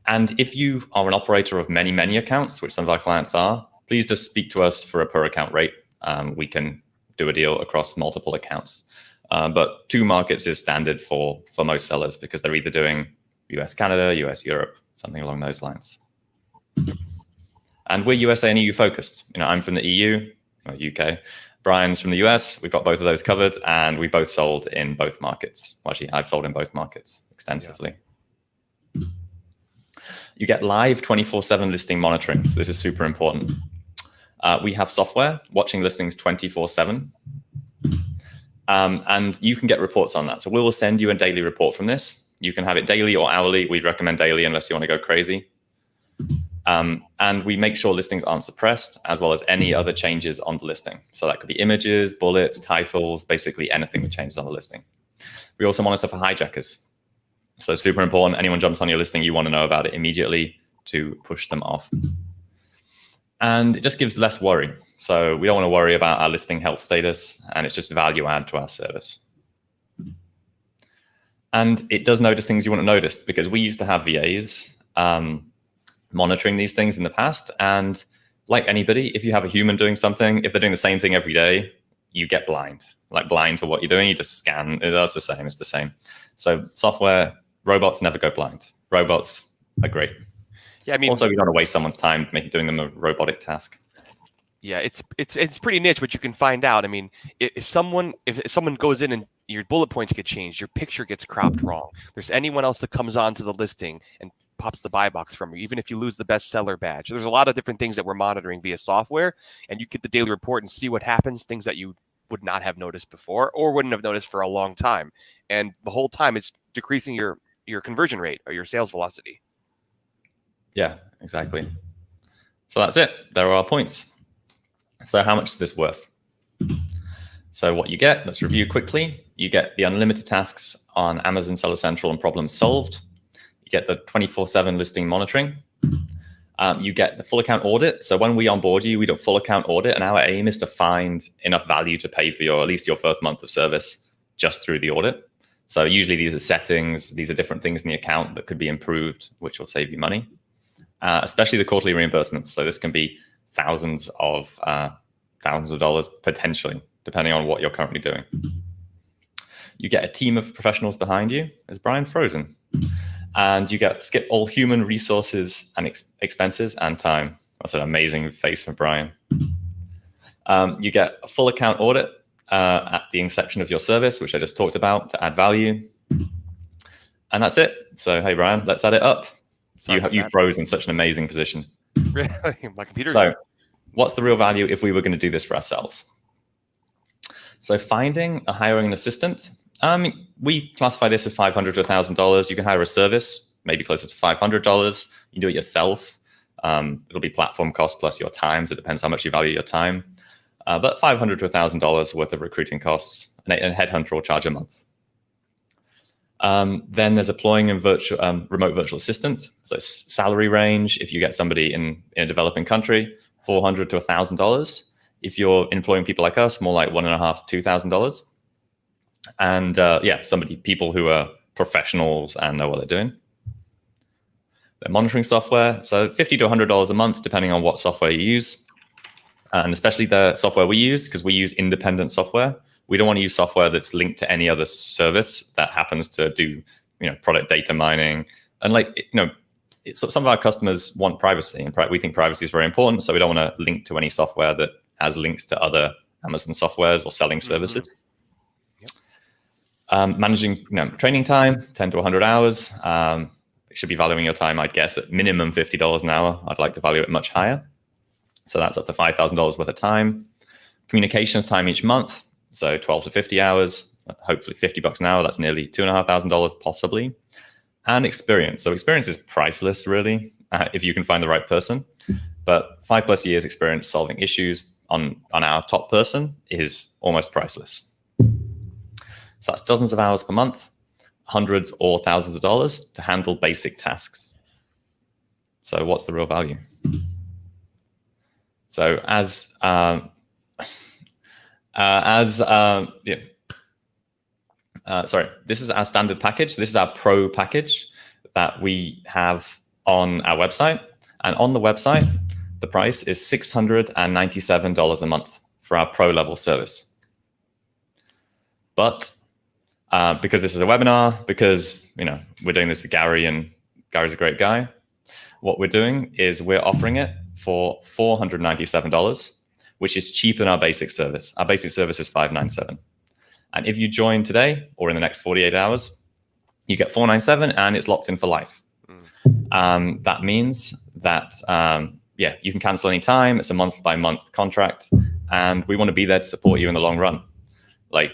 And if you are an operator of many, many accounts, which some of our clients are, please just speak to us for a per account rate. We can do a deal across multiple accounts. But 2 markets is standard for most sellers because they're either doing US, Canada, US, Europe, something along those lines. And we're USA and EU focused. I'm from the EU, or UK. Brian's from the US. We've got both of those covered, and we both sold in both markets. Well, actually, I've sold in both markets extensively. Yeah. You get live 24/7 listing monitoring. So this is super important. We have software watching listings 24/7. And you can get reports on that. So we will send you a daily report from this. You can have it daily or hourly. We'd recommend daily unless you want to go crazy. And we make sure listings aren't suppressed, as well as any other changes on the listing. So that could be images, bullets, titles, basically anything that changes on the listing. We also monitor for hijackers. So super important. Anyone jumps on your listing, you want to know about it immediately. to push them off. And it just gives less worry. So we don't want to worry about our listing health status, and it's just value add to our service. And it does notice things you want to notice, because we used to have VAs monitoring these things in the past. And like anybody, if you have a human doing something, if they're doing the same thing every day, you get blind to what you're doing. You just scan. That's the same. It's the same. So software, robots never go blind. Robots are great. Yeah, I mean, also, we don't want to waste someone's time doing them a robotic task. Yeah, it's pretty niche, but you can find out. I mean, if someone goes in and your bullet points get changed, your picture gets cropped wrong, there's anyone else that comes onto the listing and pops the buy box from you, even if you lose the bestseller badge. There's a lot of different things that we're monitoring via software, and you get the daily report and see what happens, things that you would not have noticed before or wouldn't have noticed for a long time. And the whole time it's decreasing your conversion rate or your sales velocity. Yeah, exactly. So that's it. There are our points. So how much is this worth? So what you get, let's review quickly. You get the unlimited tasks on Amazon Seller Central and problems solved. You get the 24/7 listing monitoring. You get the full account audit. So when we onboard you, we do a full account audit, and our aim is to find enough value to pay for at least your first month of service just through the audit. So usually these are settings, these are different things in the account that could be improved, which will save you money, especially the quarterly reimbursements. So this can be thousands of dollars potentially, depending on what you're currently doing. You get a team of professionals behind you. Is Brian frozen? And you skip all human resources and expenses and time. That's an amazing face for Brian. You get a full account audit at the inception of your service, which I just talked about, to add value. And that's it. So, hey, Brian, let's add it up. You froze in such an amazing position. Really? My computer. So what's the real value if we were going to do this for ourselves? So hiring an assistant, we classify this as $500 to $1,000. You can hire a service, maybe closer to $500. You do it yourself. It'll be platform cost plus your time. So it depends how much you value your time. But $500 to $1,000 worth of recruiting costs, and a headhunter will charge a month. Then there's employing a remote virtual assistant. So it's salary range. If you get somebody in a developing country, $400 to $1,000. If you're employing people like us, more like $1,500 to $2,000. And people who are professionals and know what they're doing. The monitoring software, so $50 to $100 a month, depending on what software you use, and especially the software we use, because we use independent software. We don't want to use software that's linked to any other service that happens to do, product data mining. And some of our customers want privacy, and we think privacy is very important. So we don't want to link to any software that has links to other Amazon softwares or selling services. Yep. Managing training time, 10 to 100 hours. It should be valuing your time, I'd guess, at minimum $50 an hour. I'd like to value it much higher. So that's up to $5,000 worth of time. Communications time each month, so 12 to 50 hours, hopefully $50 an hour. That's nearly $2,500 possibly. And experience. So experience is priceless, really, if you can find the right person. But 5+ years experience solving issues on our top person is almost priceless. So that's dozens of hours per month, hundreds or thousands of dollars to handle basic tasks. So what's the real value? So this is our standard package. This is our pro package that we have on our website. And on the website, the price is $697 a month for our pro level service. But because this is a webinar, because we're doing this to Gary, and Gary's a great guy, what we're doing is we're offering it for $497, which is cheaper than our basic service. Our basic service is $597. And if you join today or in the next 48 hours, you get $497 and it's locked in for life. That means that, you can cancel any time. It's a month-by-month contract. And we want to be there to support you in the long run.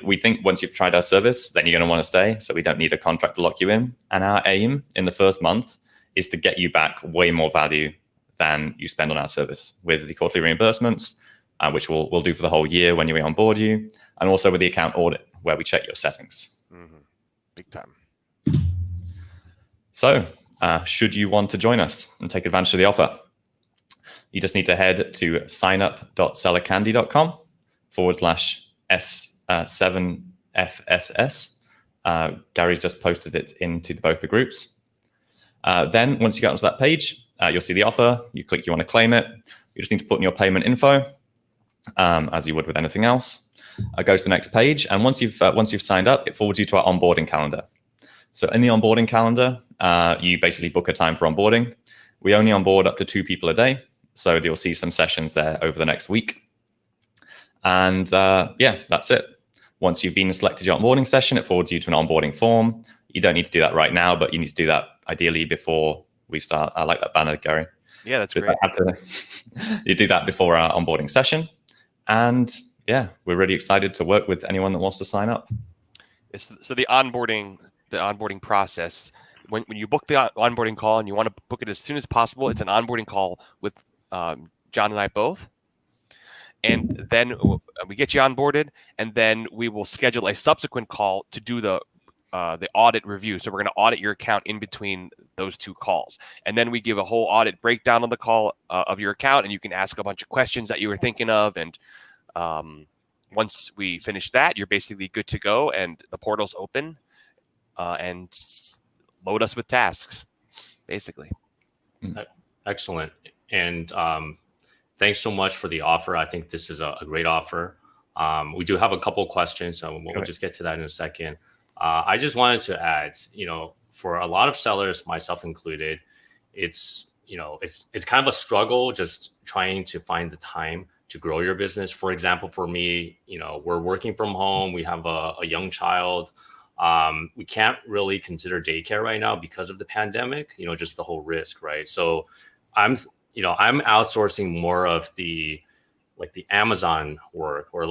We think once you've tried our service, then you're going to want to stay. So we don't need a contract to lock you in. And our aim in the first month is to get you back way more value than you spend on our service with the quarterly reimbursements, which we'll do for the whole year when we onboard you, and also with the account audit where we check your settings. Big time. So should you want to join us and take advantage of the offer. You just need to head to signup.sellercandy.com/S7FSS. Gary just posted it into both the groups. Then once you get onto that page, you'll see the offer. You click you want to claim it. You just need to put in your payment info, as you would with anything else. Go to the next page, and once you've signed up, it forwards you to our onboarding calendar. So in the onboarding calendar, you basically book a time for onboarding. We only onboard up to 2 people a day, so you'll see some sessions there over the next week. And that's it. Once you've been selected your onboarding session, it forwards you to an onboarding form. You don't need to do that right now, but you need to do that ideally before we start. I like that banner, Gary. Yeah, that's great. You do that before our onboarding session. And yeah, we're really excited to work with anyone that wants to sign up. So the onboarding process, when you book the onboarding call and you want to book it as soon as possible, it's an onboarding call with John and I both. And then we get you onboarded, and then we will schedule a subsequent call to do the audit review. So we're going to audit your account in between those 2 calls. And then we give a whole audit breakdown on the call of your account, and you can ask a bunch of questions that you were thinking of. And once we finish that, you're basically good to go, and the portal's open, and load us with tasks, basically. Excellent. And thanks so much for the offer. I think this is a great offer. We do have a couple questions, so we'll just get to that in a second. I just wanted to add, for a lot of sellers, myself included, it's kind of a struggle just trying to find the time to grow your business. For example, for me, we're working from home. We have a young child. We can't really consider daycare right now because of the pandemic, just the whole risk, right? So I'm outsourcing more of the Amazon work or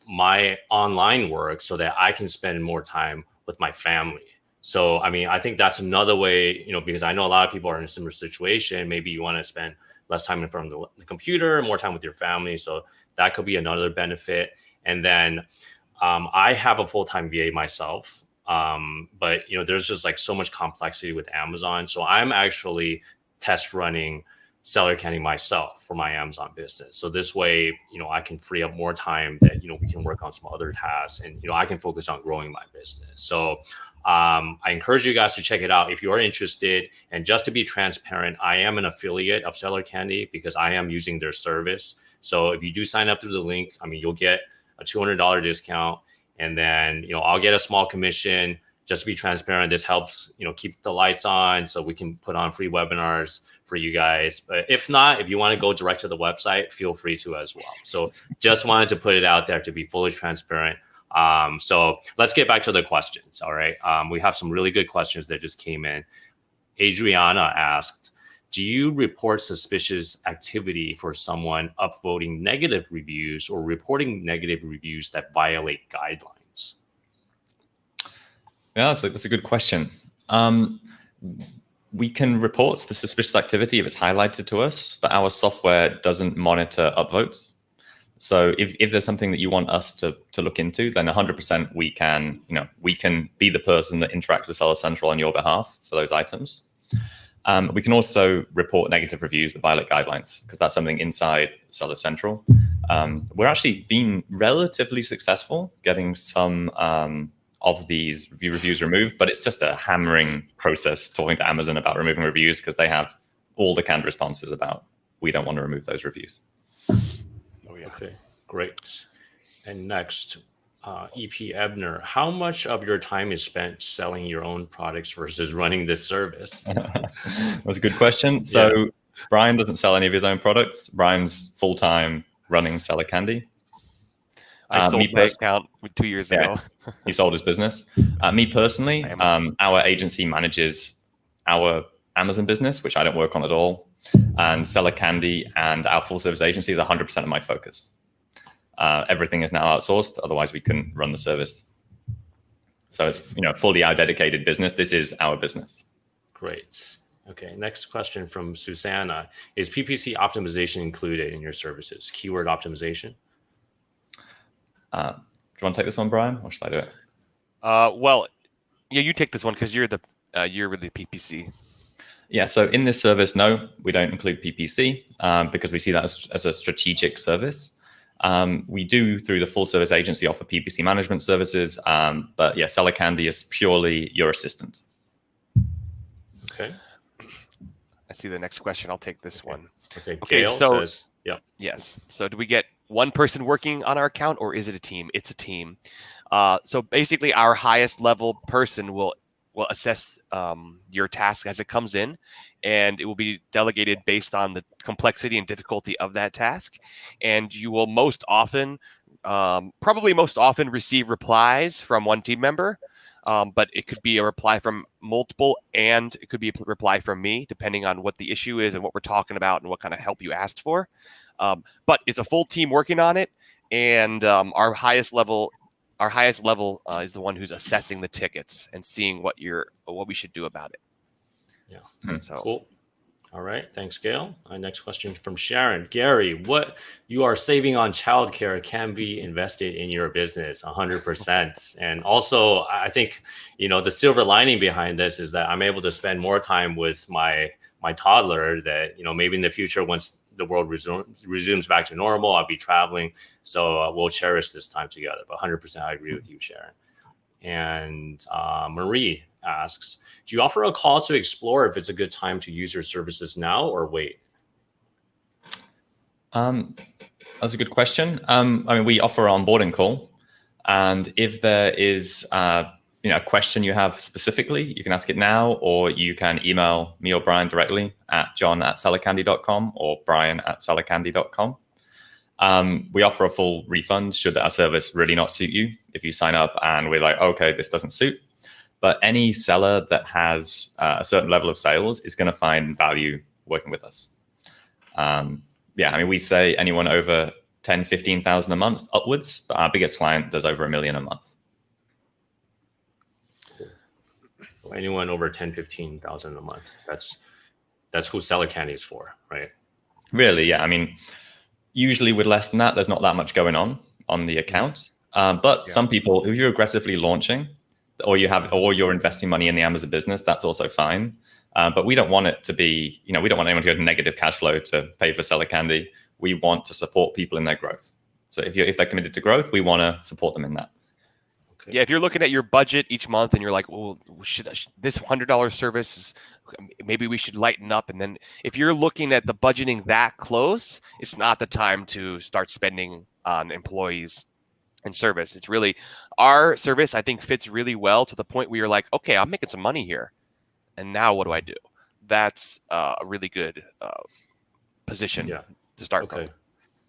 my online work so that I can spend more time with my family. So, I think that's another way, because I know a lot of people are in a similar situation. Maybe you want to spend less time in front of the computer, more time with your family. So that could be another benefit. And then I have a full-time VA myself, but there's just so much complexity with Amazon. So I'm actually test running Seller Candy myself for my Amazon business. So this way, I can free up more time that, we can work on some other tasks, and, I can focus on growing my business. So I encourage you guys to check it out if you are interested. And just to be transparent, I am an affiliate of Seller Candy because I am using their service. So if you do sign up through the link, you'll get a $200 discount, and then, I'll get a small commission. Just to be transparent, this helps, keep the lights on so we can put on free webinars for you guys. But if not, if you want to go direct to the website, feel free to as well. So just wanted to put it out there to be fully transparent. So let's get back to the questions. All right. We have some really good questions that just came in. Adriana asked, do you report suspicious activity for someone upvoting negative reviews or reporting negative reviews that violate guidelines? Yeah, that's a good question. We can report suspicious activity if it's highlighted to us, but our software doesn't monitor upvotes. So if there's something that you want us to look into, then 100% we can be the person that interacts with Seller Central on your behalf for those items. We can also report negative reviews that violate guidelines, because that's something inside Seller Central. We're actually being relatively successful getting some of these reviews removed, but it's just a hammering process talking to Amazon about removing reviews, because they have all the canned responses about, we don't want to remove those reviews. Oh, yeah. Okay, great. And next, EP Ebner, how much of your time is spent selling your own products versus running this service? That's a good question. So Brian doesn't sell any of his own products. Brian's full-time running Seller Candy. I sold my account 2 years ago. He sold his business. Me personally, our agency manages our Amazon business, which I don't work on at all. And Seller Candy and our full service agency is 100% of my focus. Everything is now outsourced. Otherwise, we couldn't run the service. So it's fully our dedicated business. This is our business. Great. Okay. Next question from Susanna: is PPC optimization included in your services? Keyword optimization. Do you want to take this one, Brian, or should I do it? Well, yeah, you take this one because you're with the PPC. Yeah, so in this service, no, we don't include PPC because we see that as a strategic service. We do, through the full service agency, offer PPC management services, but yeah, Seller Candy is purely your assistant. Okay. I see the next question. I'll take this one. Okay. Okay, Gail so says, yeah. Yes. So do we get one person working on our account, or is it a team? It's a team. So basically, our highest level person will assess your task as it comes in, and it will be delegated based on the complexity and difficulty of that task. And you will probably most often receive replies from one team member. But it could be a reply from multiple, and it could be a reply from me, depending on what the issue is and what we're talking about and what kind of help you asked for. But it's a full team working on it, and our highest level is the one who's assessing the tickets and seeing what we should do about it. Yeah. So cool. All right. Thanks, Gail. Next question from Sharon. Gary, what you are saving on childcare can be invested in your business 100%. And also, I think, the silver lining behind this is that I'm able to spend more time with my toddler that, maybe in the future, once the world resumes back to normal, I'll be traveling. So we'll cherish this time together. But 100%, I agree with you, Sharon. And Marie asks, do you offer a call to explore if it's a good time to use your services now or wait? That's a good question. We offer an onboarding call, and if there is a question you have specifically, you can ask it now, or you can email me or Brian directly at john@sellercandy.com or brian@sellercandy.com. We offer a full refund should our service really not suit you. If you sign up and we're like, okay, this doesn't suit. But any seller that has a certain level of sales is going to find value working with us. We say anyone over 10, 15,000 a month upwards, but our biggest client does over $1 million a month. Cool. Anyone over 10, 15,000 a month. That's who Seller Candy is for, right? Really, yeah. Usually with less than that, there's not that much going on the account. But some people, if you're aggressively launching, or you're investing money in the Amazon business, that's also fine. But we don't want it to be, we don't want anyone to go to negative cash flow to pay for Seller Candy. We want to support people in their growth. So if they're committed to growth, we want to support them in that. Okay. Yeah, if you're looking at your budget each month and you're like, well, should this $100 service maybe we should lighten up. And then if you're looking at the budgeting that close, it's not the time to start spending on employees and service. It's really, our service, I think, fits really well to the point where you're like, okay, I'm making some money here. And now what do I do? That's a really good position to start from.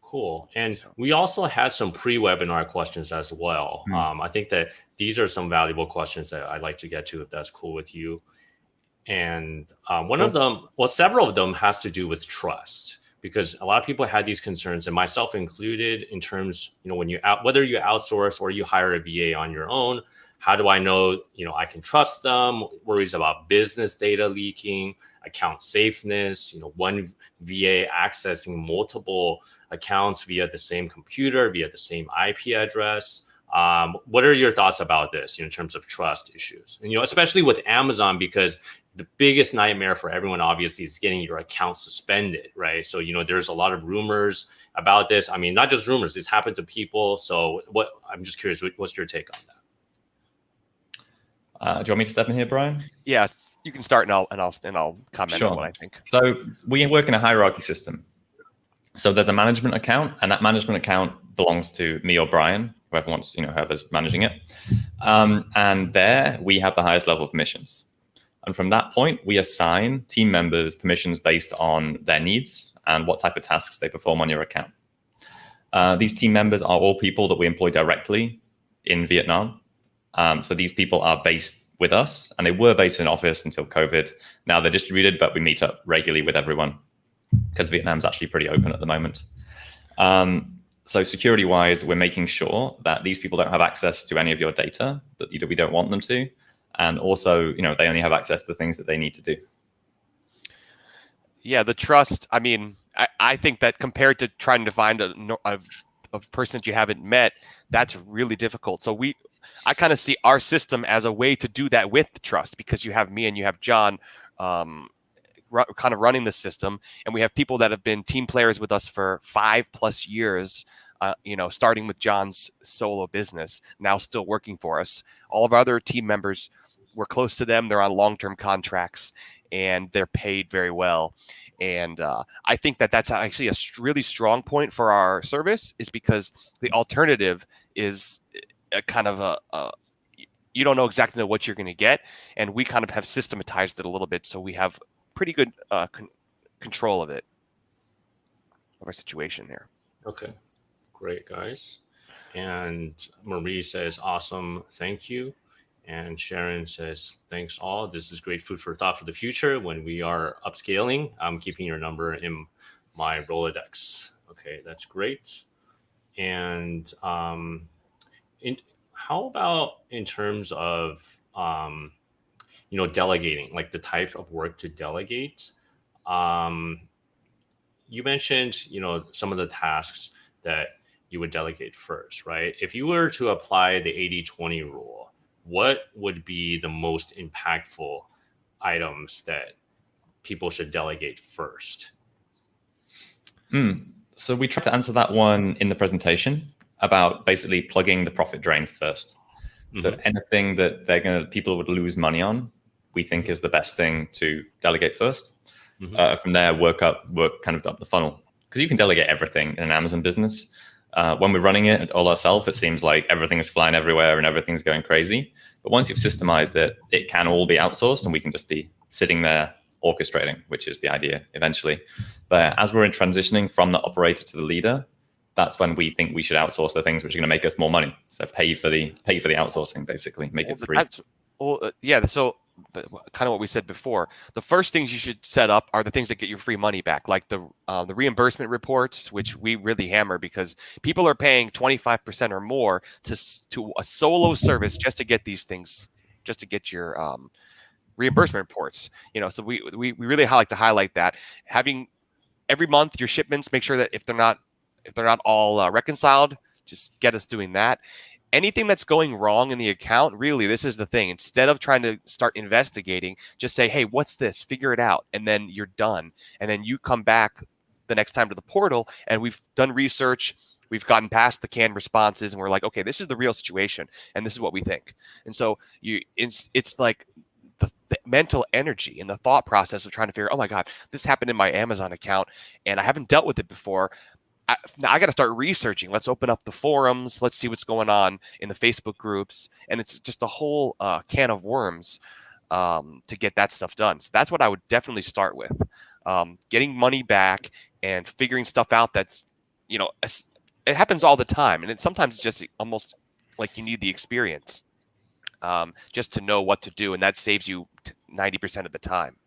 Cool. And we also had some pre-webinar questions as well. I think that these are some valuable questions that I'd like to get to, if that's cool with you. And one of them, several of them has to do with trust, because a lot of people had these concerns, and myself included, in terms, when whether you outsource or you hire a VA on your own, how do I know, I can trust them? Worries about business data leaking, account safeness, one VA accessing multiple accounts via the same computer, via the same IP address. What are your thoughts about this in terms of trust issues? And, especially with Amazon, because the biggest nightmare for everyone, obviously, is getting your account suspended, right? So, there's a lot of rumors about this. Not just rumors, it's happened to people. So I'm just curious, what's your take on that? Do you want me to step in here, Brian? Yes, you can start, and I'll comment on what I think. So we work in a hierarchy system. So there's a management account, and that management account belongs to me or Brian, whoever wants, whoever's managing it. And there we have the highest level of permissions. And from that point, we assign team members permissions based on their needs and what type of tasks they perform on your account. These team members are all people that we employ directly in Vietnam. So these people are based with us, and they were based in office until COVID. Now they're distributed, but we meet up regularly with everyone because Vietnam's actually pretty open at the moment. So security-wise, we're making sure that these people don't have access to any of your data that we don't want them to. And also, they only have access to the things that they need to do. Yeah, the trust, I think that compared to trying to find a person that you haven't met, that's really difficult. So I kind of see our system as a way to do that with the trust, because you have me and you have John, kind of running the system, and we have people that have been team players with us for 5+ years. Starting with John's solo business, now still working for us. All of our other team members, we're close to them. They're on long-term contracts, and they're paid very well. And I think that that's actually a really strong point for our service, is because the alternative is a kind of you don't know exactly what you're going to get, and we kind of have systematized it a little bit, so we have pretty good control of our situation here. Okay. Great, guys. And Marie says, awesome, thank you. And Sharon says, thanks all. This is great food for thought for the future. When we are upscaling, I'm keeping your number in my Rolodex. Okay, that's great. And how about in terms of, delegating, like the type of work to delegate? You mentioned, some of the tasks that you would delegate first, right? If you were to apply the 80-20 rule, what would be the most impactful items that people should delegate first? So we tried to answer that one in the presentation about basically plugging the profit drains first. So anything that people would lose money on, we think is the best thing to delegate first. From there, work kind of up the funnel, because you can delegate everything in an Amazon business. When we're running it all ourselves, it seems like everything's flying everywhere and everything's going crazy. But once you've systemized it, it can all be outsourced, and we can just be sitting there orchestrating, which is the idea eventually. But as we're transitioning from the operator to the leader, that's when we think we should outsource the things which are going to make us more money. So pay for the outsourcing, basically, make it free. So kind of what we said before, the first things you should set up are the things that get your free money back, like the reimbursement reports, which we really hammer, because people are paying 25% or more to a solo service just to get these things, just to get your reimbursement reports. So we really like to highlight that. Having every month your shipments, make sure that if they're not all reconciled, just get us doing that. Anything that's going wrong in the account, really, this is the thing. Instead of trying to start investigating, just say, hey, what's this? Figure it out. And then you're done. And then you come back the next time to the portal, and we've done research. We've gotten past the canned responses, and we're like, okay, this is the real situation, and this is what we think. And so it's like the mental energy and the thought process of trying to figure, oh my God, this happened in my Amazon account, and I haven't dealt with it before. Now I got to start researching. Let's open up the forums. Let's see what's going on in the Facebook groups. And it's just a whole can of worms to get that stuff done. So that's what I would definitely start with. Getting money back and figuring stuff out that's, it happens all the time. And sometimes it's just almost like you need the experience just to know what to do. And that saves you 90% of the time.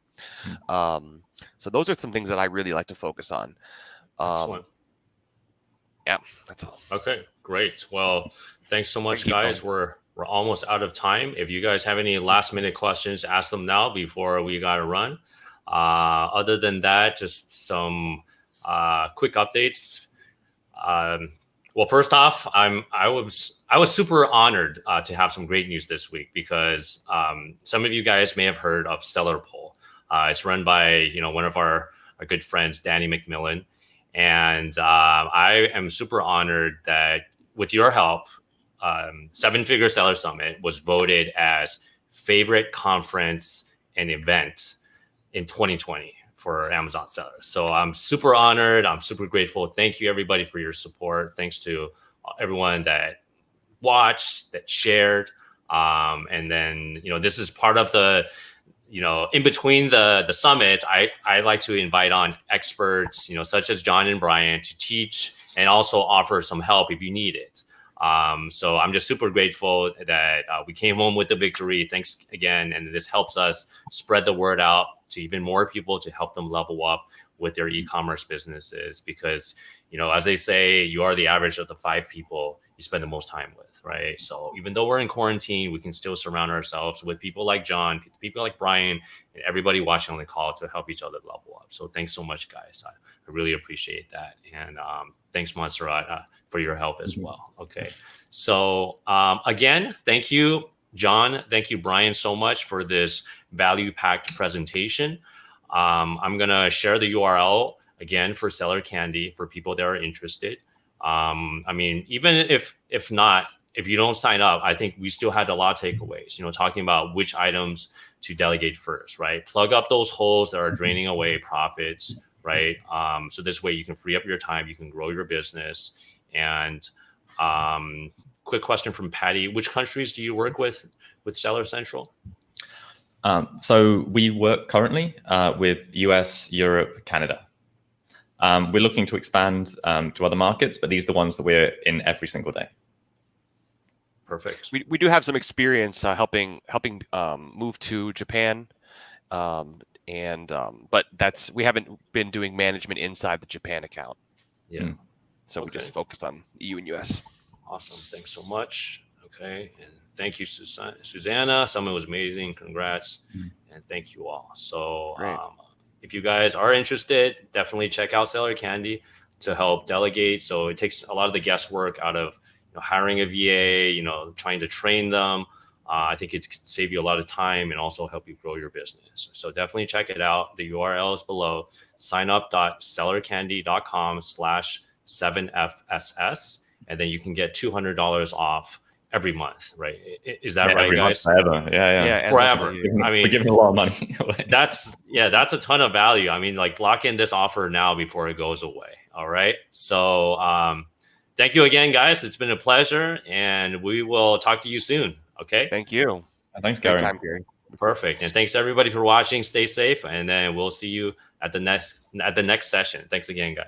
So those are some things that I really like to focus on. Excellent. Yeah, that's all. Okay, great. Well, thanks so much, guys. We're almost out of time. If you guys have any last minute questions, ask them now before we got to run. Other than that, just some quick updates. Well, first off, I was super honored to have some great news this week, because some of you guys may have heard of Seller Poll. It's run by one of our good friends, Danny McMillan. And I am super honored that with your help, 7-Figure Seller Summit was voted as favorite conference and event in 2020 for Amazon sellers. So I'm super honored. I'm super grateful. Thank you, everybody, for your support. Thanks to everyone that watched, that shared. And then, this is part of the in between the summits, I like to invite on experts, such as John and Brian, to teach and also offer some help if you need it. So I'm just super grateful that we came home with the victory. Thanks again. And this helps us spread the word out to even more people to help them level up with their e-commerce businesses, because, as they say, you are the average of the 5 people you spend the most time with, right? So even though we're in quarantine, we can still surround ourselves with people like John, people like Brian, and everybody watching on the call to help each other level up. So thanks so much, guys. I really appreciate that. And thanks, Montserrat, for your help as well. Okay. So again, thank you, John. Thank you, Brian, so much for this value-packed presentation. I'm gonna share the URL again for Seller Candy for people that are interested. I mean, even if not, if you don't sign up, I think we still had a lot of takeaways, talking about which items to delegate first, right? Plug up those holes that are draining away profits, right? So this way you can free up your time, you can grow your business. And quick question from Patty, which countries do you work with Seller Central? So we work currently with US, Europe, Canada. We're looking to expand to other markets, but these are the ones that we're in every single day. Perfect. We do have some experience helping move to Japan, but we haven't been doing management inside the Japan account. Yeah. So we just focused on EU and US. Awesome. Thanks so much. Okay. And thank you, Susanna. Someone was amazing. Congrats. And thank you all. So if you guys are interested, definitely check out Seller Candy to help delegate. So it takes a lot of the guesswork out of hiring a VA, trying to train them. I think it could save you a lot of time and also help you grow your business. So definitely check it out. The URL is below. signup.sellercandy.com/7FSS. And then you can get $200 off every month, right? Is that right, guys? Forever. Yeah. Forever. We're giving a lot of money away. That's a ton of value. I mean, like, lock in this offer now before it goes away. All right. So thank you again, guys. It's been a pleasure, and we will talk to you soon. Okay. Thank you. Thanks, Gary. Great time, Gary. Perfect. And thanks everybody for watching. Stay safe, and then we'll see you at the next session. Thanks again, guys.